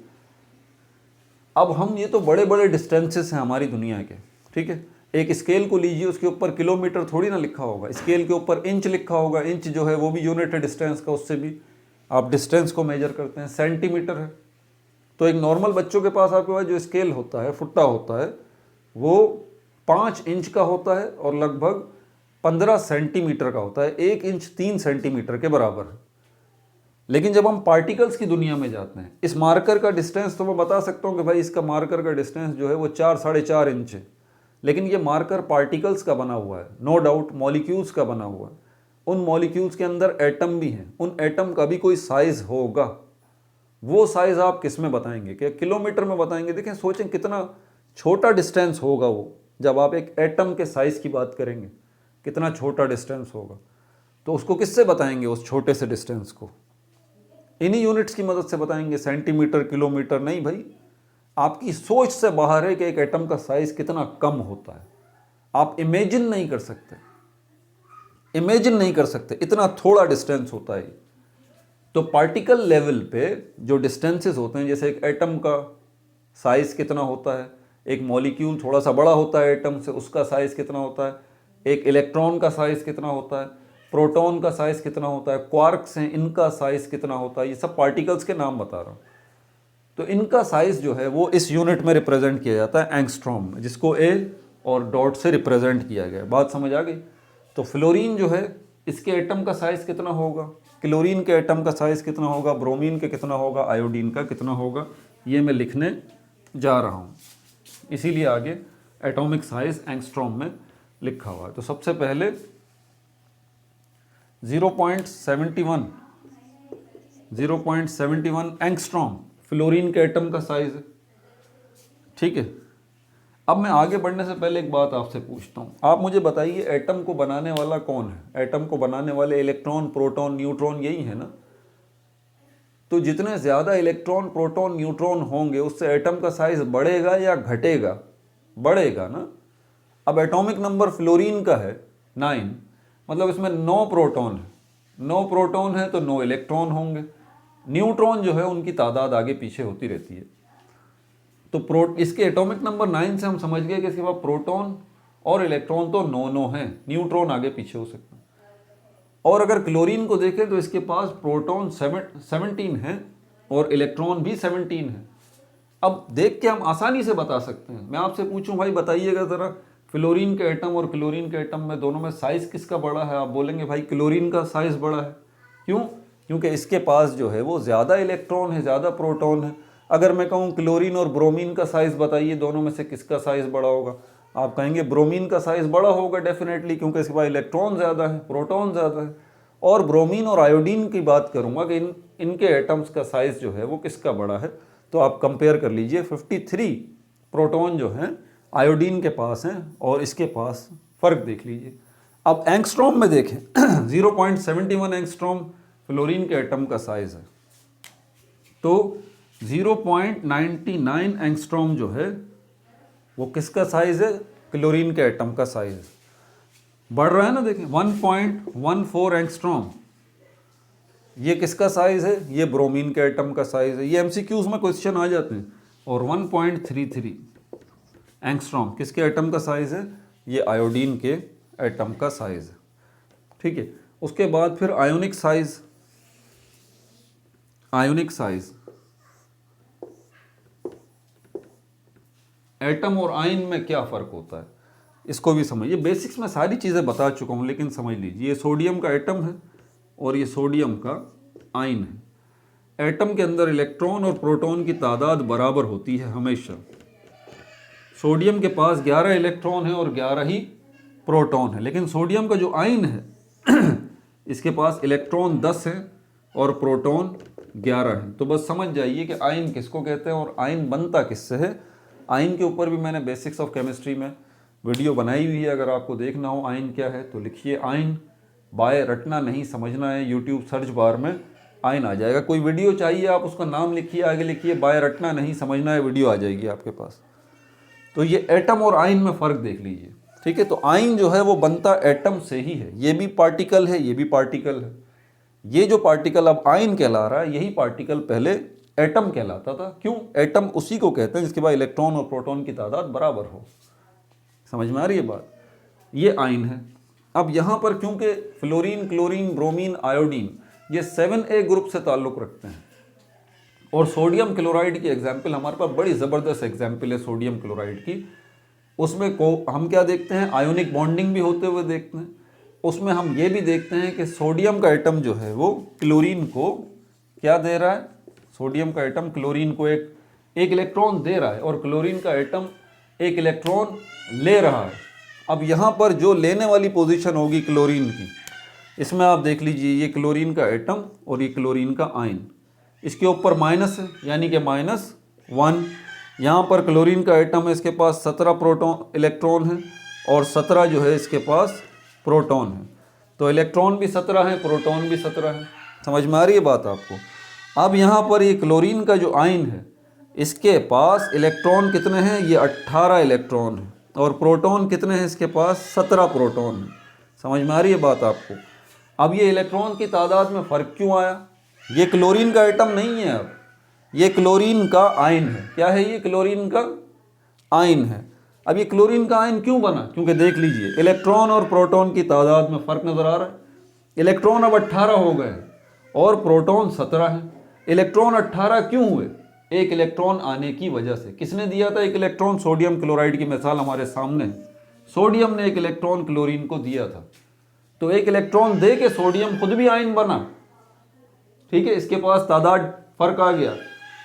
S1: अब हम, ये तो बड़े बड़े डिस्टेंसेस हैं हमारी दुनिया के, ठीक है। एक स्केल को लीजिए, उसके ऊपर किलोमीटर थोड़ी ना लिखा होगा, स्केल के ऊपर इंच लिखा होगा। इंच जो है वो भी यूनिट है डिस्टेंस का, उससे भी आप डिस्टेंस को मेजर करते हैं। सेंटीमीटर है, तो एक नॉर्मल बच्चों के पास आपके पास जो स्केल होता है, फुट्टा होता है, वो 5 इंच का होता है और लगभग 15 सेंटीमीटर का होता है। 1 इंच 3 सेंटीमीटर के बराबर है। लेकिन जब हम पार्टिकल्स की दुनिया में जाते हैं, इस मार्कर का डिस्टेंस तो मैं बता सकता हूँ कि भाई इसका मार्कर का डिस्टेंस जो है वो 4 साढ़े 4 इंच है, लेकिन ये मार्कर पार्टिकल्स का बना हुआ है, नो डाउट मॉलिक्यूल्स का बना हुआ है। उन मॉलिक्यूल्स के अंदर एटम भी हैं, उन एटम का भी कोई साइज होगा। वो साइज आप किस में बताएंगे? क्या किलोमीटर में बताएंगे? देखें, सोचें कितना छोटा डिस्टेंस होगा वो। जब आप एक एटम के साइज की बात करेंगे, कितना छोटा डिस्टेंस होगा, तो उसको किससे बताएंगे? उस छोटे से डिस्टेंस को इन्हीं यूनिट्स की मदद से बताएंगे, सेंटीमीटर, किलोमीटर नहीं भाई। आपकी सोच से बाहर है कि एक एटम का साइज कितना कम होता है। आप इमेजिन नहीं कर सकते, इमेजिन नहीं कर सकते, इतना थोड़ा डिस्टेंस होता है। तो पार्टिकल लेवल पे जो डिस्टेंसेस होते हैं, जैसे एक एटम का साइज कितना होता है, एक मॉलिक्यूल थोड़ा सा बड़ा होता है एटम से, उसका साइज कितना होता है, एक इलेक्ट्रॉन का साइज कितना होता है, प्रोटॉन का साइज कितना होता है, क्वार्क्स हैं इनका साइज कितना होता है, ये सब पार्टिकल्स के नाम बता रहा हूँ। तो इनका साइज जो है वो इस यूनिट में रिप्रेजेंट किया जाता है एंगस्ट्रॉम में, जिसको ए और डॉट से रिप्रेजेंट किया गया। बात समझ आ गई? तो फ्लोरीन जो है, इसके एटम का साइज कितना होगा, क्लोरीन के एटम का साइज कितना होगा, ब्रोमीन के कितना होगा, आयोडीन का कितना होगा, ये मैं लिखने जा रहा हूँ। इसीलिए आगे एटॉमिक साइज एंगस्ट्रॉम में लिखा हुआ है। तो सबसे पहले 0.71 एंगस्ट्रॉम फ्लोरीन के एटम का साइज है। ठीक है, अब मैं आगे बढ़ने से पहले एक बात आपसे पूछता हूँ। आप मुझे बताइए, एटम को बनाने वाला कौन है? एटम को बनाने वाले इलेक्ट्रॉन, प्रोटॉन, न्यूट्रॉन, यही है ना? तो जितने ज़्यादा इलेक्ट्रॉन, प्रोटॉन, न्यूट्रॉन होंगे, उससे एटम का साइज बढ़ेगा या घटेगा? बढ़ेगा ना। अब एटॉमिक नंबर फ्लोरीन का है 9, मतलब इसमें 9 प्रोटॉन है। 9 प्रोटॉन है तो 9 इलेक्ट्रॉन होंगे। न्यूट्रॉन जो है उनकी तादाद आगे पीछे होती रहती है। तो इसके एटॉमिक नंबर 9 से हम समझ गए कि इसके पास प्रोटॉन और इलेक्ट्रॉन तो 9 हैं, न्यूट्रॉन आगे पीछे हो सकते हैं। और अगर क्लोरीन को देखें तो इसके पास प्रोटॉन 17 है और इलेक्ट्रॉन भी 17 है। अब देख के हम आसानी से बता सकते हैं। मैं आपसे पूछूं, भाई बताइएगा ज़रा, फ्लोरीन के एटम और क्लोरीन के एटम में दोनों में साइज़ किसका बड़ा है? आप बोलेंगे भाई क्लोरीन का साइज़ बड़ा है। क्यों? क्योंकि इसके पास जो है वो ज़्यादा इलेक्ट्रॉन है, ज़्यादा प्रोटॉन है। अगर मैं कहूँ क्लोरीन और ब्रोमीन का साइज़ बताइए, दोनों में से किसका साइज़ बड़ा होगा? आप कहेंगे ब्रोमीन का साइज़ बड़ा होगा डेफिनेटली, क्योंकि इसके पास इलेक्ट्रॉन ज़्यादा है, प्रोटॉन ज़्यादा है। और ब्रोमीन और आयोडीन की बात करूँगा कि इनके एटम्स का साइज़ जो है वो किसका बड़ा है। तो आप कंपेयर कर लीजिए, 53 प्रोटॉन जो हैं आयोडीन के पास हैं और इसके पास, फ़र्क देख लीजिए। अब एंगस्ट्रॉम में देखें 0.71 एंगस्ट्रॉम फ्लोरीन के एटम का साइज़ है, तो 0.99 एंगस्ट्रॉम जो है वो किसका साइज़ है? क्लोरीन के एटम का साइज़। बढ़ रहा है ना, देखें 1.14 एंगस्ट्रॉम, ये किसका साइज़ है? ये ब्रोमीन के एटम का साइज़ है। ये एमसीक्यूज में क्वेश्चन आ जाते हैं। और 1.33 एंगस्ट्रॉम किसके एटम का साइज़ है? ये आयोडीन के एटम का साइज़ है। ठीक है, उसके बाद फिर ionic size. Ionic size atom और आयन में क्या फ़र्क होता है, इसको भी समझिए। बेसिक्स में सारी चीज़ें बता चुका हूँ, लेकिन समझ लीजिए। ये सोडियम का एटम है और ये सोडियम का आयन है। एटम के अंदर इलेक्ट्रॉन और प्रोटॉन की तादाद बराबर होती है हमेशा। सोडियम के पास 11 इलेक्ट्रॉन है और 11 ही प्रोटॉन है। लेकिन सोडियम का जो आयन है इसके पास इलेक्ट्रॉन 10 है और प्रोटॉन 11 है। तो बस समझ जाइए कि आयन किसको कहते हैं और आयन बनता किससे है। आयन के ऊपर भी मैंने बेसिक्स ऑफ केमिस्ट्री में वीडियो बनाई हुई है, अगर आपको देखना हो आयन क्या है तो लिखिए आयन, बाय रटना नहीं, समझना है। यूट्यूब सर्च बार में आयन आ जाएगा। कोई वीडियो चाहिए आप उसका नाम लिखिए, आगे लिखिए बाय रटना नहीं, समझना है, वीडियो आ जाएगी आपके पास। तो ये एटम और आयन में फ़र्क देख लीजिए। ठीक है, तो आयन जो है वो बनता एटम से ही है। ये भी पार्टिकल है, ये भी पार्टिकल है। ये जो पार्टिकल अब आयन कहला रहा है, यही पार्टिकल पहले एटम कहलाता था। क्यों? एटम उसी को कहते हैं जिसके बाद इलेक्ट्रॉन और प्रोटॉन की तादाद बराबर हो। समझ में आ रही है बात? ये आयन है। अब यहाँ पर क्योंकि फ्लोरीन, क्लोरीन, ब्रोमीन, आयोडीन ये 7A ग्रुप से ताल्लुक़ रखते हैं और सोडियम क्लोराइड की एग्जाम्पल हमारे पास बड़ी ज़बरदस्त एग्जाम्पल है सोडियम क्लोराइड की। उसमें हम क्या देखते हैं? आयोनिक बॉन्डिंग भी होते हुए देखते हैं। उसमें हम ये भी देखते हैं कि सोडियम का एटम जो है वो क्लोरीन को क्या दे रहा है? सोडियम का एटम क्लोरीन को एक इलेक्ट्रॉन दे रहा है और क्लोरीन का एटम एक इलेक्ट्रॉन ले रहा है। अब यहाँ पर जो लेने वाली पोजीशन होगी क्लोरीन की, इसमें आप देख लीजिए, ये क्लोरीन का एटम और ये क्लोरीन का आयन, इसके ऊपर माइनस है यानी कि -1। यहाँ पर क्लोरीन का एटम है, इसके पास 17 प्रोटॉन इलेक्ट्रॉन है और 17 जो है इसके पास प्रोटॉन है। तो इलेक्ट्रॉन भी 17 है, प्रोटॉन भी 17 है। समझ में आ रही है बात आपको? अब यहाँ पर ये क्लोरीन का जो आयन है, इसके पास इलेक्ट्रॉन कितने हैं? ये 18 इलेक्ट्रॉन है और प्रोटॉन कितने हैं? इसके पास 17 प्रोटॉन है। समझ में आ रही है बात आपको? अब ये इलेक्ट्रॉन की तादाद में फ़र्क क्यों आया? ये क्लोरीन का एटम नहीं है, अब ये क्लोरीन का आयन है। क्या है ये? क्लोरीन का आयन है। अब ये क्लोरीन का आयन क्यों बना? क्योंकि देख लीजिए, इलेक्ट्रॉन और प्रोटॉन की तादाद में फ़र्क नज़र आ रहा है। इलेक्ट्रॉन अब 18 हो गए और प्रोटॉन 17 है। इलेक्ट्रॉन 18 क्यों हुए? एक इलेक्ट्रॉन आने की वजह से। किसने दिया था एक इलेक्ट्रॉन? सोडियम क्लोराइड की मिसाल हमारे सामने है। सोडियम ने एक इलेक्ट्रॉन क्लोरीन को दिया था, तो एक इलेक्ट्रॉन दे के सोडियम खुद भी आयन बना। ठीक है, इसके पास तादाद फर्क आ गया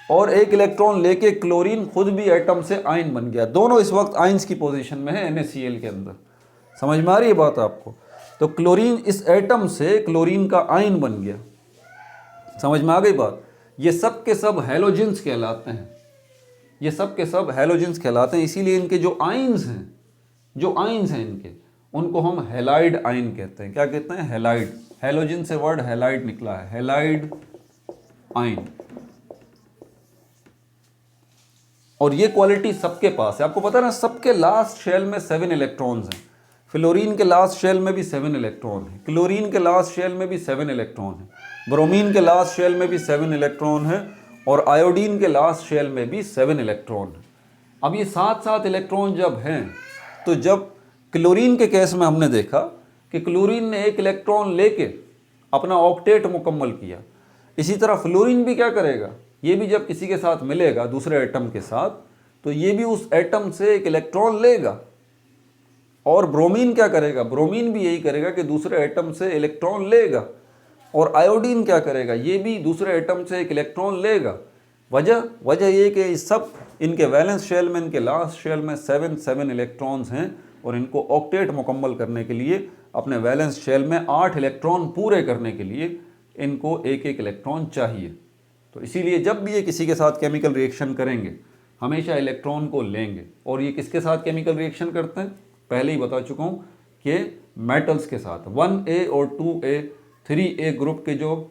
S1: और एक इलेक्ट्रॉन लेके क्लोरीन खुद भी एटम से आयन बन गया। दोनों इस वक्त आयंस की पोजीशन में है NaCl के अंदर। समझ में आ रही है बात आपको? तो क्लोरीन इस एटम से क्लोरीन का आयन बन गया। समझ में आ गई बात? ये सब के सब हैलोजेंस कहलाते हैं। ये सब के सब हैलोजेंस कहलाते हैं। इसीलिए इनके जो आयंस हैं इनके, उनको हम हैलाइड आयन कहते हैं। क्या कहते हैं? हैलाइड। हैलोजन से वर्ड हैलाइड निकला है, हैलाइड आयन। और ये क्वालिटी सबके पास है। आपको पता है ना, सबके लास्ट शेल में 7 इलेक्ट्रॉन्स हैं। फ्लोरीन के लास्ट शेल में भी 7 इलेक्ट्रॉन है, क्लोरीन के लास्ट शेल में भी 7 इलेक्ट्रॉन है, ब्रोमीन के लास्ट शेल में भी 7 इलेक्ट्रॉन है और आयोडीन के लास्ट शेल में भी 7 इलेक्ट्रॉन है। अब ये 7-7 इलेक्ट्रॉन जब हैं, तो जब क्लोरीन के केस में हमने देखा कि क्लोरीन ने एक इलेक्ट्रॉन लेके अपना ऑक्टेट मुकम्मल किया, इसी तरह फ्लोरीन भी क्या करेगा? ये भी जब किसी के साथ मिलेगा दूसरे एटम के साथ, तो ये भी उस एटम से एक इलेक्ट्रॉन लेगा। और ब्रोमीन क्या करेगा? ब्रोमीन भी यही करेगा कि दूसरे एटम से इलेक्ट्रॉन लेगा। और आयोडीन क्या करेगा? ये भी दूसरे एटम से एक इलेक्ट्रॉन लेगा। वजह ये कि सब इनके वैलेंस शेल में, इनके लास्ट शेल में 7 इलेक्ट्रॉन्स हैं और इनको ऑक्टेट मुकम्मल करने के लिए, अपने वैलेंस शेल में 8 इलेक्ट्रॉन पूरे करने के लिए इनको एक इलेक्ट्रॉन चाहिए। तो इसीलिए जब भी ये किसी के साथ केमिकल रिएक्शन करेंगे, हमेशा इलेक्ट्रॉन को लेंगे। और ये किसके साथ केमिकल रिएक्शन करते हैं? पहले ही बता चुका हूँ कि मेटल्स के साथ। 1A और 2A 3A ग्रुप के जो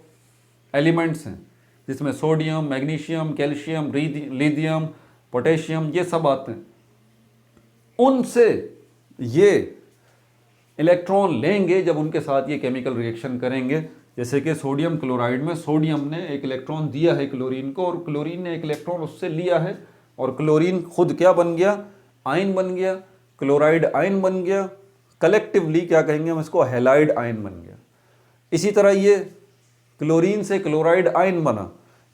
S1: एलिमेंट्स हैं, जिसमें sodium, magnesium, calcium, lithium, potassium, ये सब आते हैं, उनसे ये इलेक्ट्रॉन लेंगे जब उनके साथ ये केमिकल रिएक्शन करेंगे। जैसे कि सोडियम क्लोराइड में सोडियम ने एक इलेक्ट्रॉन दिया है क्लोरीन को और क्लोरीन ने एक इलेक्ट्रॉन उससे लिया है और क्लोरीन खुद क्या बन गया? आयन बन गया। क्लोराइड आयन बन गया। कलेक्टिवली क्या कहेंगे हम इसको? हैलाइड आयन बन गया। इसी तरह ये क्लोरीन से क्लोराइड आयन बना,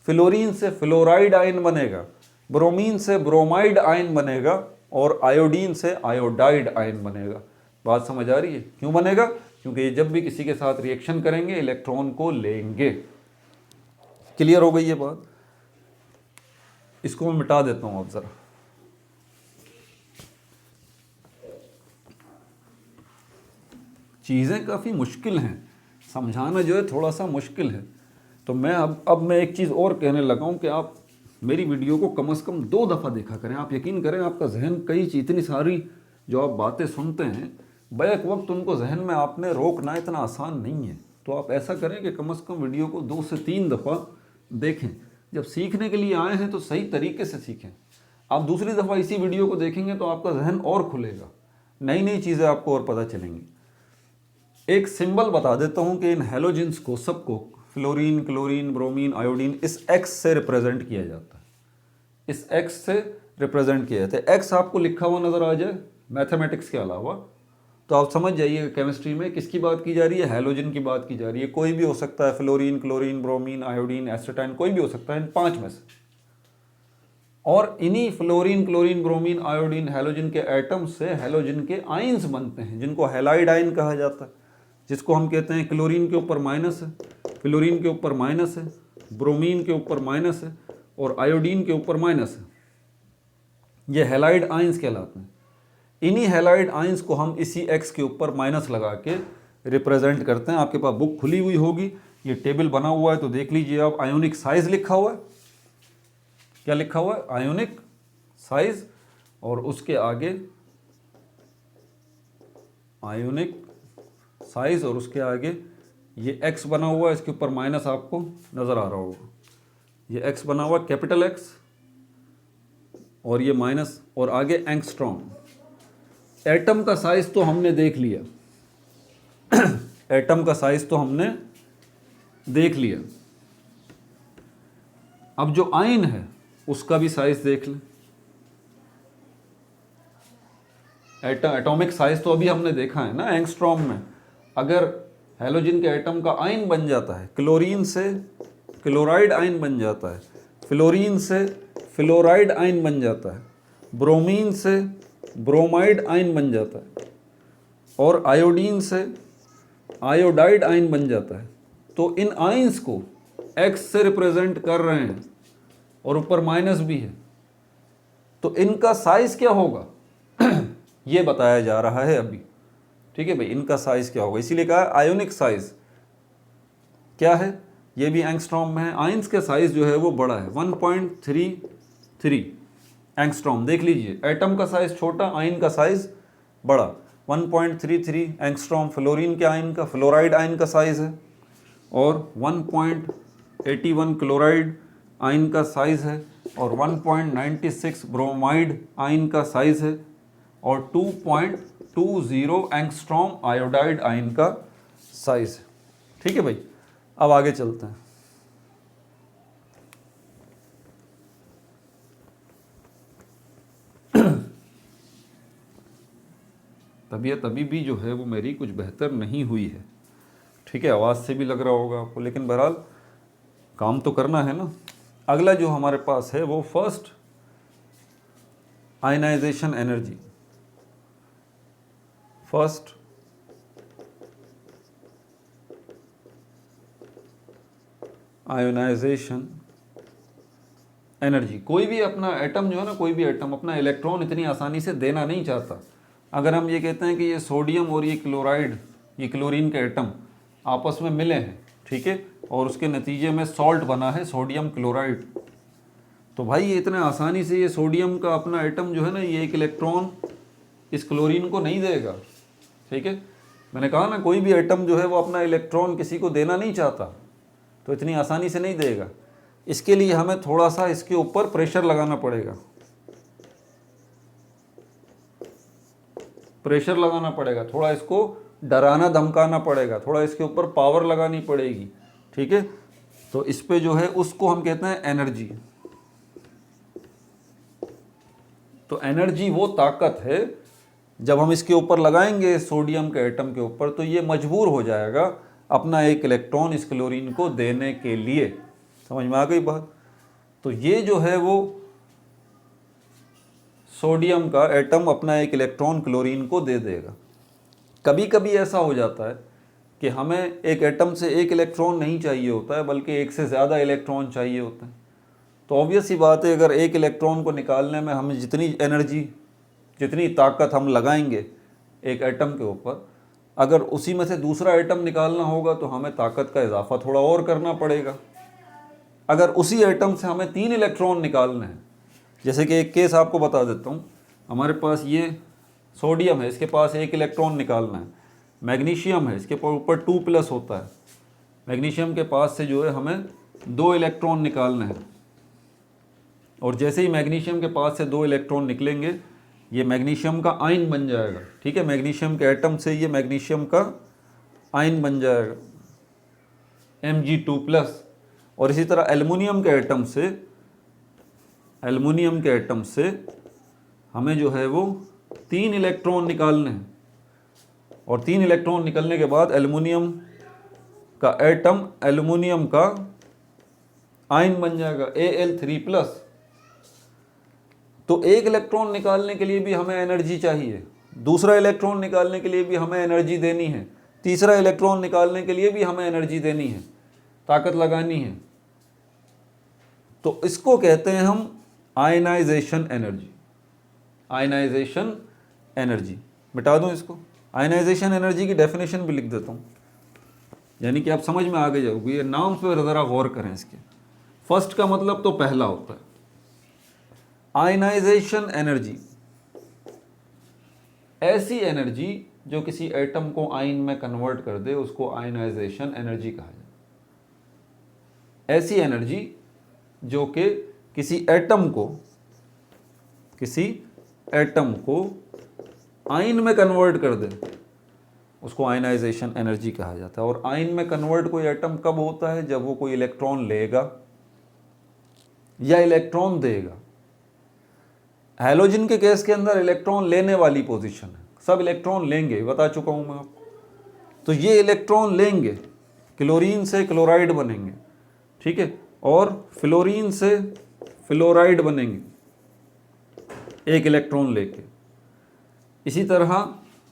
S1: फ्लोरीन से फ्लोराइड आयन बनेगा, ब्रोमीन से ब्रोमाइड आयन बनेगा और आयोडीन से आयोडाइड आयन बनेगा। बात समझ आ रही है? क्यों बनेगा? क्योंकि ये जब भी किसी के साथ रिएक्शन करेंगे इलेक्ट्रॉन को लेंगे। क्लियर हो गई ये बात? इसको मैं मिटा देता हूं अब जरा। चीज़ें काफ़ी मुश्किल हैं, समझाना जो है थोड़ा सा मुश्किल है। तो मैं अब मैं एक चीज़ और कहने लगा हूँ कि आप मेरी वीडियो को कम से कम 2 दफ़ा देखा करें। आप यकीन करें, आपका जहन कई इतनी सारी जो आप बातें सुनते हैं, बैक वक्त उनको जहन में आपने रोकना इतना आसान नहीं है। तो आप ऐसा करें कि कम से कम वीडियो को 2 से 3 दफ़ा देखें। जब सीखने के लिए आए हैं तो सही तरीके से सीखें। आप दूसरी दफ़ा इसी वीडियो को देखेंगे तो आपका जहन और खुलेगा, नई नई चीज़ें आपको और पता चलेंगी। एक सिंबल बता देता हूँ कि इन हैलोजेंस को सबको, फ्लोरीन, क्लोरीन, ब्रोमीन, आयोडीन, इस X से रिप्रेजेंट किया जाता है। इस X से रिप्रेजेंट किया जाता है। X आपको लिखा हुआ नज़र आ जाए मैथमेटिक्स के अलावा, तो आप समझ जाइए केमिस्ट्री में किसकी बात की जा रही है? हैलोजन की बात की जा रही है। कोई भी हो सकता है, फ्लोरीन, क्लोरीन, ब्रोमीन, आयोडीन, एसिटाइन, कोई भी हो सकता है इन 5 में से। और इन्हीं fluorine, chlorine, bromine, iodine, halogen के एटम से हैलोजन के आयंस बनते हैं, जिनको हैलाइड आयन कहा जाता है। जिसको हम कहते हैं क्लोरीन के ऊपर माइनस है, फ्लोरीन के ऊपर माइनस है, ब्रोमीन के ऊपर माइनस है और आयोडीन के ऊपर माइनस है। ये हैलाइड आयंस कहलाते हैं। इन्हीं हैलाइड आयंस को हम इसी X के ऊपर माइनस लगा के रिप्रेजेंट करते हैं। आपके पास बुक खुली हुई होगी, ये टेबल बना हुआ है तो देख लीजिए आप, आयोनिक साइज लिखा हुआ है, क्या लिखा हुआ है, आयोनिक साइज, और उसके आगे आयोनिक साइज और उसके आगे ये x बना हुआ है, इसके ऊपर माइनस आपको नज़र आ रहा होगा, ये x बना हुआ है कैपिटल X और ये माइनस और आगे एंगस्ट्रॉम। एटम का साइज तो हमने देख लिया एटम का साइज तो हमने देख लिया। अब जो आयन है उसका भी साइज देख लें। एटॉमिक साइज तो अभी हमने देखा है ना एंगस्ट्रॉम में। अगर हैलोजन के एटम का आयन बन जाता है, क्लोरीन से क्लोराइड आयन बन जाता है, फ्लोरीन से फ्लोराइड आयन बन जाता है, ब्रोमीन से ब्रोमाइड आयन बन जाता है, और आयोडीन से आयोडाइड आयन बन जाता है, तो इन आयंस को X से रिप्रेजेंट कर रहे हैं और ऊपर माइनस भी है, तो इनका साइज क्या होगा ये बताया जा रहा है अभी। ठीक है भाई, इनका साइज क्या होगा, इसीलिए कहा आयोनिक साइज क्या है, ये भी एंगस्ट्रॉम में है। आयंस का साइज जो है वो बड़ा है, 1.33 एंगस्ट्रॉम। देख लीजिए, एटम का साइज छोटा, आयन का साइज बड़ा, 1.33 एंगस्ट्रॉम फ्लोरीन के आयन का, फ्लोराइड आयन का साइज है, और 1.81 क्लोराइड आयन का साइज है, और 1.96 ब्रोमाइड आयन का साइज है, और 2.20 एंगस्ट्रॉम आयोडाइड आयन का साइज है। ठीक है भाई, अब आगे चलते हैं। तबीयत अभी भी जो है वो मेरी कुछ बेहतर नहीं हुई है। ठीक है, आवाज़ से भी लग रहा होगा आपको, लेकिन बहरहाल काम तो करना है ना। अगला जो हमारे पास है वो first ionisation energy. First ionisation energy. कोई भी अपना एटम जो है ना, कोई भी एटम अपना इलेक्ट्रॉन इतनी आसानी से देना नहीं चाहता। अगर हम ये कहते हैं कि ये सोडियम और ये क्लोराइड, ये क्लोरीन के एटम आपस में मिले हैं, ठीक है, और उसके नतीजे में सॉल्ट बना है सोडियम क्लोराइड, तो भाई ये इतने आसानी से ये सोडियम का अपना एटम जो है ना, ये एक इलेक्ट्रॉन इस क्लोरीन को नहीं देगा। ठीक है, मैंने कहा ना कोई भी एटम जो है वो अपना इलेक्ट्रॉन किसी को देना नहीं चाहता, तो इतनी आसानी से नहीं देगा। इसके लिए हमें थोड़ा सा इसके ऊपर प्रेशर लगाना पड़ेगा, प्रेशर लगाना पड़ेगा, थोड़ा इसको डराना धमकाना पड़ेगा, थोड़ा इसके ऊपर पावर लगानी पड़ेगी। ठीक है, तो इस पे जो है उसको हम कहते हैं एनर्जी। तो एनर्जी वो ताकत है, जब हम इसके ऊपर लगाएंगे सोडियम के एटम के ऊपर, तो ये मजबूर हो जाएगा अपना एक इलेक्ट्रॉन इस क्लोरीन को देने के लिए। समझ में आ गई बात। तो ये जो है वो सोडियम का एटम अपना एक इलेक्ट्रॉन क्लोरीन को दे देगा। कभी कभी ऐसा हो जाता है कि हमें एक एटम से एक इलेक्ट्रॉन नहीं चाहिए होता है, बल्कि एक से ज़्यादा इलेक्ट्रॉन चाहिए होता है। तो ऑब्वियस सी बात है, अगर एक इलेक्ट्रॉन को निकालने में हमें जितनी एनर्जी, जितनी ताकत हम लगाएंगे एक एटम के ऊपर, अगर उसी में से दूसरा एटम निकालना होगा तो हमें ताकत का इजाफा थोड़ा और करना पड़ेगा। अगर उसी एटम से हमें 3 इलेक्ट्रॉन निकालने हैं, जैसे कि एक केस आपको बता देता हूँ, हमारे पास ये सोडियम है, इसके पास 1 इलेक्ट्रॉन निकालना है। मैग्नीशियम है, इसके ऊपर 2+ होता है, मैग्नीशियम के पास से जो है हमें 2 इलेक्ट्रॉन निकालने हैं। और जैसे ही मैग्नीशियम के पास से 2 इलेक्ट्रॉन निकलेंगे, ये मैग्नीशियम का आयन बन जाएगा। ठीक है, मैग्नीशियम के एटम से ये मैग्नीशियम का आयन बन जाएगा Mg2+। और इसी तरह एल्युमिनियम के एटम से हमें जो है वो 3 इलेक्ट्रॉन निकालने हैं। और 3 इलेक्ट्रॉन निकलने के बाद एल्युमिनियम का एटम एल्युमिनियम का आयन बन जाएगा Al3+। तो एक इलेक्ट्रॉन निकालने के लिए भी हमें एनर्जी चाहिए, दूसरा इलेक्ट्रॉन निकालने के लिए भी हमें एनर्जी देनी है, तीसरा इलेक्ट्रॉन निकालने के लिए भी हमें एनर्जी देनी है, ताकत लगानी है। तो इसको कहते हैं हम आयनाइजेशन एनर्जी। आयनाइजेशन एनर्जी, मिटा दूं इसको, आयनाइजेशन एनर्जी की डेफिनेशन भी लिख देता हूँ, यानी कि आप समझ में आगे जाओगे। ये नाम पे ज़रा गौर करें इसके। फर्स्ट का मतलब तो पहला होता है। आयनाइजेशन एनर्जी ऐसी एनर्जी जो किसी एटम को आयन में कन्वर्ट कर दे, उसको आयनाइजेशन एनर्जी कहा जाए। ऐसी एनर्जी जो कि किसी एटम को आयन में कन्वर्ट कर दे, उसको आयनाइजेशन एनर्जी कहा जाता है। और आयन में कन्वर्ट कोई एटम कब होता है? जब वो कोई इलेक्ट्रॉन लेगा या इलेक्ट्रॉन देगा। हैलोजन के केस के अंदर इलेक्ट्रॉन लेने वाली पोजीशन है, सब इलेक्ट्रॉन लेंगे, बता चुका हूं मैं आपको। तो ये इलेक्ट्रॉन लेंगे, क्लोरीन से क्लोराइड बनेंगे, ठीक है, और फ्लोरीन से फ्लोराइड बनेंगे एक इलेक्ट्रॉन लेके। इसी तरह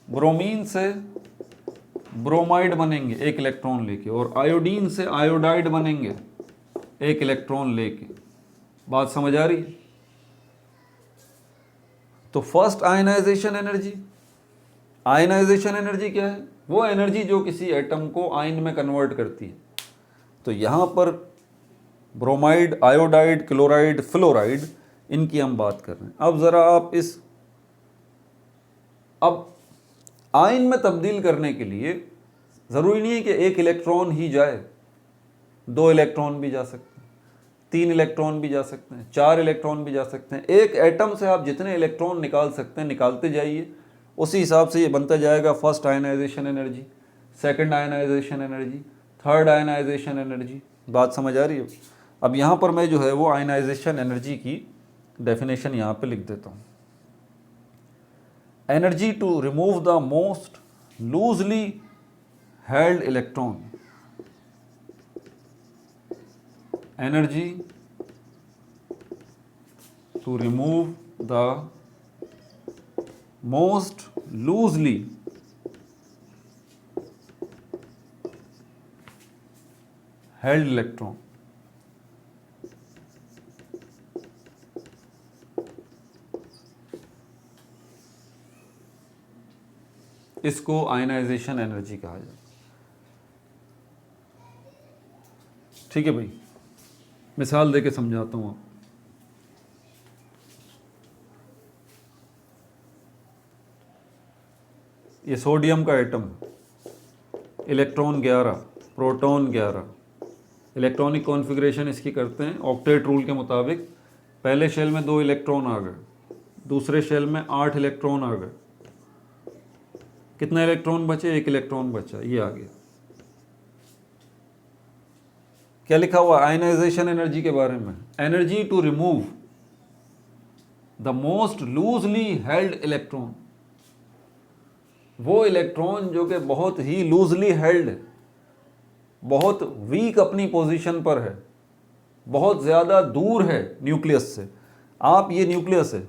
S1: ब्रोमीन से ब्रोमाइड बनेंगे एक इलेक्ट्रॉन लेके, और आयोडीन से आयोडाइड बनेंगे एक इलेक्ट्रॉन लेके। बात समझ आ रही है? तो फर्स्ट आयनाइजेशन एनर्जी क्या है? वो एनर्जी जो किसी एटम को आयन में कन्वर्ट करती है। तो यहां पर ब्रोमाइड, आयोडाइड, क्लोराइड, फ्लोराइड, इनकी हम बात कर रहे हैं। अब ज़रा आप अब आयन में तब्दील करने के लिए ज़रूरी नहीं है कि एक इलेक्ट्रॉन ही जाए, 2 इलेक्ट्रॉन भी जा सकते हैं, 3 इलेक्ट्रॉन भी जा सकते हैं, 4 इलेक्ट्रॉन भी जा सकते हैं। एक एटम से आप जितने इलेक्ट्रॉन निकाल सकते हैं निकालते जाइए, उसी हिसाब से ये बनता जाएगा first ionisation energy, second ionisation energy, third ionisation energy. बात समझ आ रही है? अब यहाँ पर मैं जो है वो आयनाइजेशन एनर्जी की डेफिनेशन यहाँ पे लिख देता हूँ। Energy to remove the most loosely held electron, energy to remove the most loosely held electron. इसको आयनाइजेशन एनर्जी कहा जाता है। ठीक है भाई, मिसाल देके समझाता हूं। ये सोडियम का atom, electron 11, proton 11। Electronic configuration इसकी करते हैं ऑक्टेट रूल के मुताबिक। पहले शेल में 2 इलेक्ट्रॉन आ गए, दूसरे शेल में 8 इलेक्ट्रॉन आ गए। कितना इलेक्ट्रॉन बचे? 1 इलेक्ट्रॉन बचा, ये आ गया। क्या लिखा हुआ आयनाइजेशन एनर्जी के बारे में? Energy to remove the most loosely held electron. वो इलेक्ट्रॉन जो कि बहुत ही लूजली हेल्ड है, बहुत वीक अपनी पोजीशन पर है, बहुत ज़्यादा दूर है न्यूक्लियस से। आप ये न्यूक्लियस है,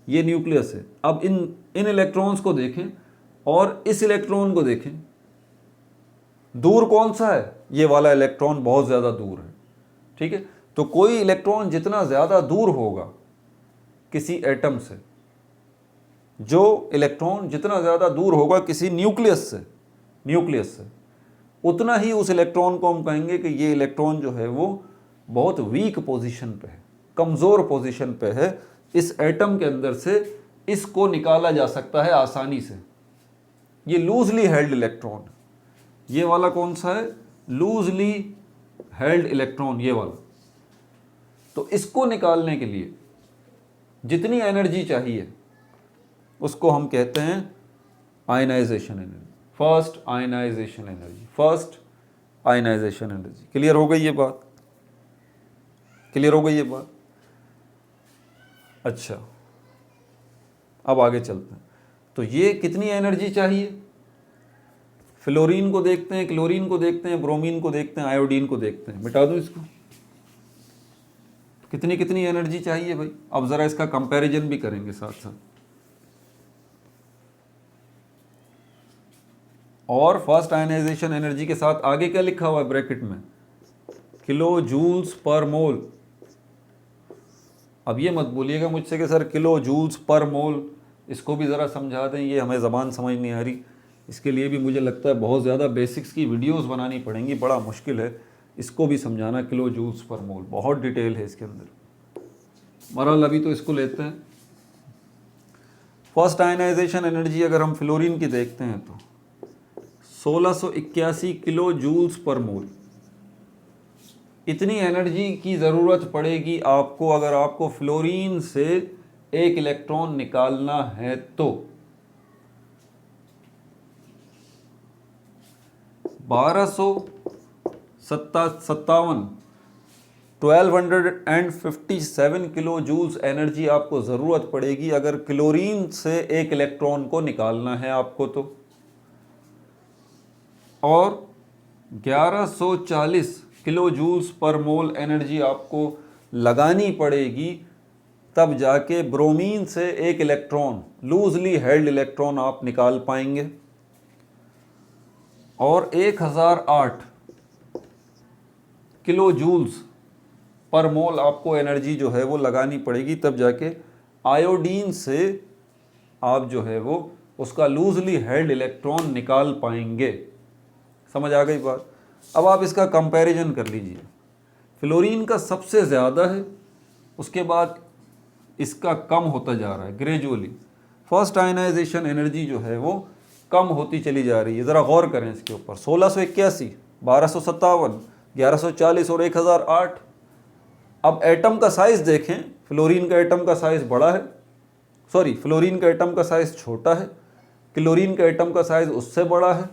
S1: ये न्यूक्लियस है। अब इन इलेक्ट्रॉन्स को देखें और इस इलेक्ट्रॉन को देखें, दूर कौन सा है? ये वाला इलेक्ट्रॉन बहुत ज़्यादा दूर है, ठीक है। तो कोई इलेक्ट्रॉन जितना ज़्यादा दूर होगा किसी एटम से, जो इलेक्ट्रॉन जितना ज़्यादा दूर होगा किसी न्यूक्लियस से, उतना ही उस इलेक्ट्रॉन को हम कहेंगे कि ये इलेक्ट्रॉन जो है वो बहुत वीक पोजीशन पे है, कमज़ोर पोजीशन पे है। इस एटम के अंदर से इसको निकाला जा सकता है आसानी से। ये लूजली हेल्ड इलेक्ट्रॉन, ये वाला कौन सा है? लूजली हेल्ड इलेक्ट्रॉन, ये वाला। तो इसको निकालने के लिए जितनी एनर्जी चाहिए उसको हम कहते हैं ionisation energy, first ionisation energy. Clear हो गई ये बात? अच्छा, अब आगे चलते हैं। तो ये कितनी एनर्जी चाहिए? फ्लोरीन को देखते हैं, क्लोरीन को देखते हैं, ब्रोमीन को देखते हैं, आयोडीन को देखते हैं। मिटा दूं इसको। कितनी एनर्जी चाहिए भाई? अब ज़रा इसका कंपैरिजन भी करेंगे साथ साथ। और फर्स्ट आयनाइजेशन एनर्जी के साथ आगे क्या लिखा हुआ है ब्रैकेट में? किलो जूल्स पर मोल। अब ये मत बोलिएगा मुझसे कि सर किलो जूल्स पर मोल इसको भी ज़रा समझा दें, ये हमें ज़बान समझ नहीं आ रही, इसके लिए भी मुझे लगता है बहुत ज़्यादा बेसिक्स की वीडियोस बनानी पड़ेंगी, बड़ा मुश्किल है इसको भी समझाना, किलो जूल्स पर मोल, बहुत डिटेल है इसके अंदर। बहरहाल अभी तो इसको लेते हैं। फर्स्ट आयनाइजेशन एनर्जी अगर हम फ्लोरीन की देखते हैं तो 1681 किलो जूल्स पर मोल, इतनी एनर्जी की ज़रूरत पड़ेगी आपको अगर आपको फ्लोरीन से एक इलेक्ट्रॉन निकालना है तो। 1257 किलो जूल्स एनर्जी आपको ज़रूरत पड़ेगी अगर क्लोरीन से एक इलेक्ट्रॉन को निकालना है आपको तो, और 1140 किलो जूल्स पर मोल एनर्जी आपको लगानी पड़ेगी तब जाके ब्रोमीन से एक इलेक्ट्रॉन, लूजली हेल्ड इलेक्ट्रॉन आप निकाल पाएंगे, और 1008 किलो जूल्स पर मोल आपको एनर्जी जो है वो लगानी पड़ेगी तब जाके आयोडीन से आप जो है वो उसका लूजली हेल्ड इलेक्ट्रॉन निकाल पाएंगे। समझ आ गई बात? अब आप इसका कंपैरिजन कर लीजिए, फ्लोरीन का सबसे ज़्यादा है, उसके बाद इसका कम होता जा रहा है ग्रेजुअली। फर्स्ट आयनाइजेशन एनर्जी जो है वो कम होती चली जा रही है, ज़रा गौर करें इसके ऊपर। 1681, 1257, 1140 और 1008। अब एटम का साइज़ देखें, फ्लोरीन का एटम का साइज़ बड़ा है, सॉरी फ्लोरीन का एटम का साइज़ छोटा है, क्लोरीन का एटम का साइज़ उससे बड़ा है,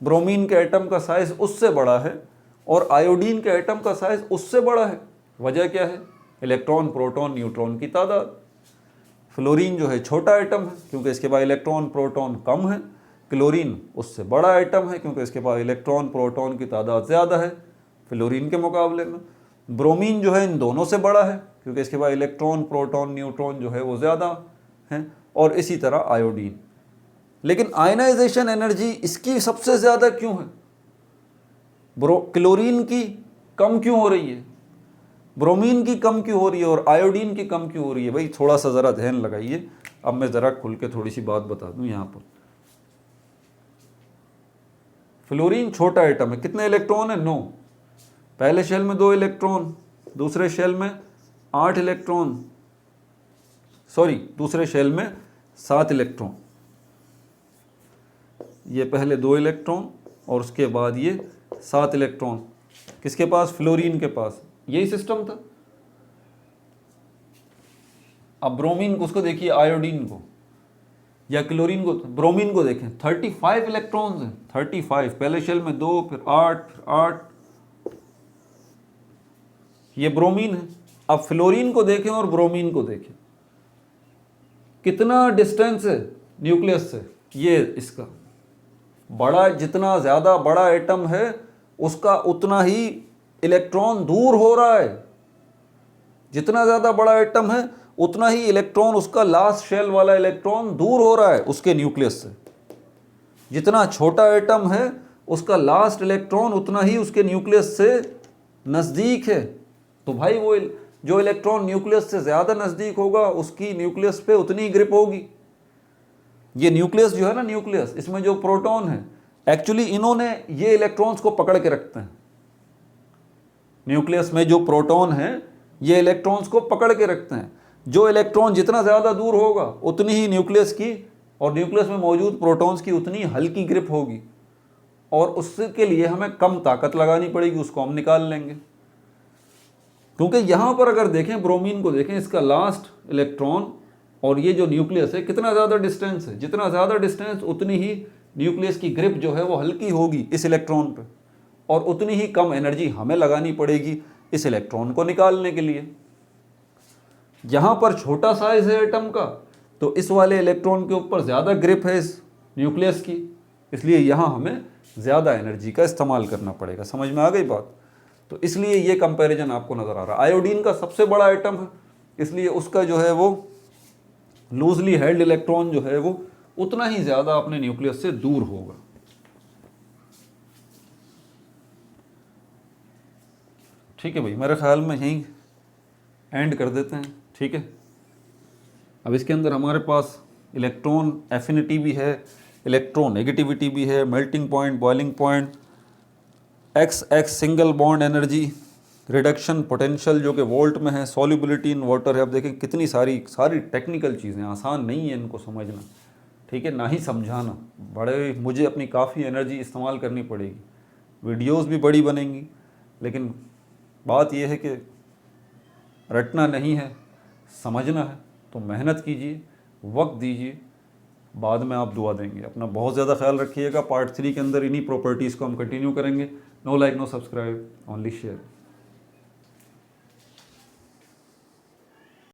S1: ब्रोमीन के एटम का साइज़ उससे बड़ा है, और आयोडीन के एटम का साइज़ उससे बड़ा है। वजह क्या है? इलेक्ट्रॉन, प्रोटॉन, न्यूट्रॉन की तादाद। फ्लोरीन जो है छोटा एटम है क्योंकि इसके पास इलेक्ट्रॉन प्रोटॉन कम है, क्लोरीन उससे बड़ा एटम है क्योंकि इसके पास इलेक्ट्रॉन प्रोटॉन की तादाद ज़्यादा है फ्लोरीन के मुकाबले में। ब्रोमीन जो है इन दोनों से बड़ा है क्योंकि इसके पास इलेक्ट्रॉन प्रोटॉन न्यूट्रॉन जो है वो ज़्यादा है, और इसी तरह आयोडीन। लेकिन आयनाइजेशन एनर्जी इसकी सबसे ज़्यादा क्यों है? क्लोरीन की कम क्यों हो रही है, ब्रोमीन की कम क्यों हो रही है, और आयोडीन की कम क्यों हो रही है? भाई थोड़ा सा ज़रा ध्यान लगाइए। अब मैं ज़रा खुल के थोड़ी सी बात बता दूं यहाँ पर। फ्लोरीन छोटा एटम है, कितने इलेक्ट्रॉन है? 9। पहले शेल में 2 इलेक्ट्रॉन, दूसरे शेल में 8 इलेक्ट्रॉन, सॉरी दूसरे शेल में 7 इलेक्ट्रॉन। ये पहले 2 इलेक्ट्रॉन और उसके बाद ये 7 इलेक्ट्रॉन किसके पास? फ्लोरीन के पास। यही सिस्टम था। अब ब्रोमीन को, उसको देखिए, आयोडीन को या क्लोरीन को, ब्रोमीन को देखें, 35 इलेक्ट्रॉन्स हैं, 35। पहले शेल में 2, फिर 8, फिर 8। ये ब्रोमीन है। अब फ्लोरीन को देखें और ब्रोमीन को देखें, कितना डिस्टेंस है न्यूक्लियस से? ये इसका बड़ा, जितना ज़्यादा बड़ा एटम है उसका उतना ही इलेक्ट्रॉन दूर हो रहा है। जितना ज़्यादा बड़ा एटम है उतना ही इलेक्ट्रॉन, उसका लास्ट शेल वाला इलेक्ट्रॉन दूर हो रहा है उसके न्यूक्लियस से। जितना छोटा एटम है उसका लास्ट इलेक्ट्रॉन उतना ही उसके न्यूक्लियस से नज़दीक है। तो भाई वो जो इलेक्ट्रॉन न्यूक्लियस से ज़्यादा नज़दीक होगा उसकी न्यूक्लियस पे उतनी ग्रिप होगी। ये न्यूक्लियस जो है ना, न्यूक्लियस, इसमें जो प्रोटॉन है, एक्चुअली इन्होंने ये इलेक्ट्रॉन्स को पकड़ के रखते हैं। न्यूक्लियस में जो प्रोटॉन है ये इलेक्ट्रॉन्स को पकड़ के रखते हैं। जो इलेक्ट्रॉन जितना ज़्यादा दूर होगा उतनी ही न्यूक्लियस की और न्यूक्लियस में मौजूद प्रोटॉन्स की उतनी हल्की ग्रिप होगी, और उसके लिए हमें कम ताकत लगानी पड़ेगी, उसको हम निकाल लेंगे। क्योंकि यहाँ पर अगर देखें, ब्रोमीन को देखें, इसका लास्ट इलेक्ट्रॉन और ये जो न्यूक्लियस है कितना ज़्यादा डिस्टेंस है। जितना ज़्यादा डिस्टेंस उतनी ही न्यूक्लियस की ग्रिप जो है वो हल्की होगी इस इलेक्ट्रॉन पे, और उतनी ही कम एनर्जी हमें लगानी पड़ेगी इस इलेक्ट्रॉन को निकालने के लिए। यहाँ पर छोटा साइज है एटम का, तो इस वाले इलेक्ट्रॉन के ऊपर ज़्यादा ग्रिप है इस न्यूक्लियस की, इसलिए यहाँ हमें ज़्यादा एनर्जी का इस्तेमाल करना पड़ेगा। समझ में आ गई बात? तो इसलिए ये कंपैरिजन आपको नज़र आ रहा है। आयोडीन का सबसे बड़ा एटम है, इसलिए उसका जो है वो लूजली हेल्ड इलेक्ट्रॉन जो है वो उतना ही ज़्यादा अपने न्यूक्लियस से दूर होगा। ठीक है भाई, मेरे ख्याल में यहीं एंड कर देते हैं। ठीक है, अब इसके अंदर हमारे पास इलेक्ट्रॉन एफिनिटी भी है, इलेक्ट्रोनेगेटिविटी भी है, melting point, boiling point, x single bond energy, reduction potential जो कि वोल्ट में है, सॉल्युबिलिटी इन वाटर है। अब देखें कितनी सारी टेक्निकल चीज़ें, आसान नहीं है इनको समझना, ठीक है, ना ही समझाना। मुझे अपनी काफ़ी एनर्जी इस्तेमाल करनी पड़ेगी, वीडियोस भी बड़ी बनेंगी, लेकिन बात यह है कि रटना नहीं है, समझना है। तो मेहनत कीजिए, वक्त दीजिए, बाद में आप दुआ देंगे। अपना बहुत ज़्यादा ख्याल रखिएगा। पार्ट 3 के अंदर इन्हीं प्रॉपर्टीज़ को हम कंटिन्यू करेंगे। No like, no subscribe, only share.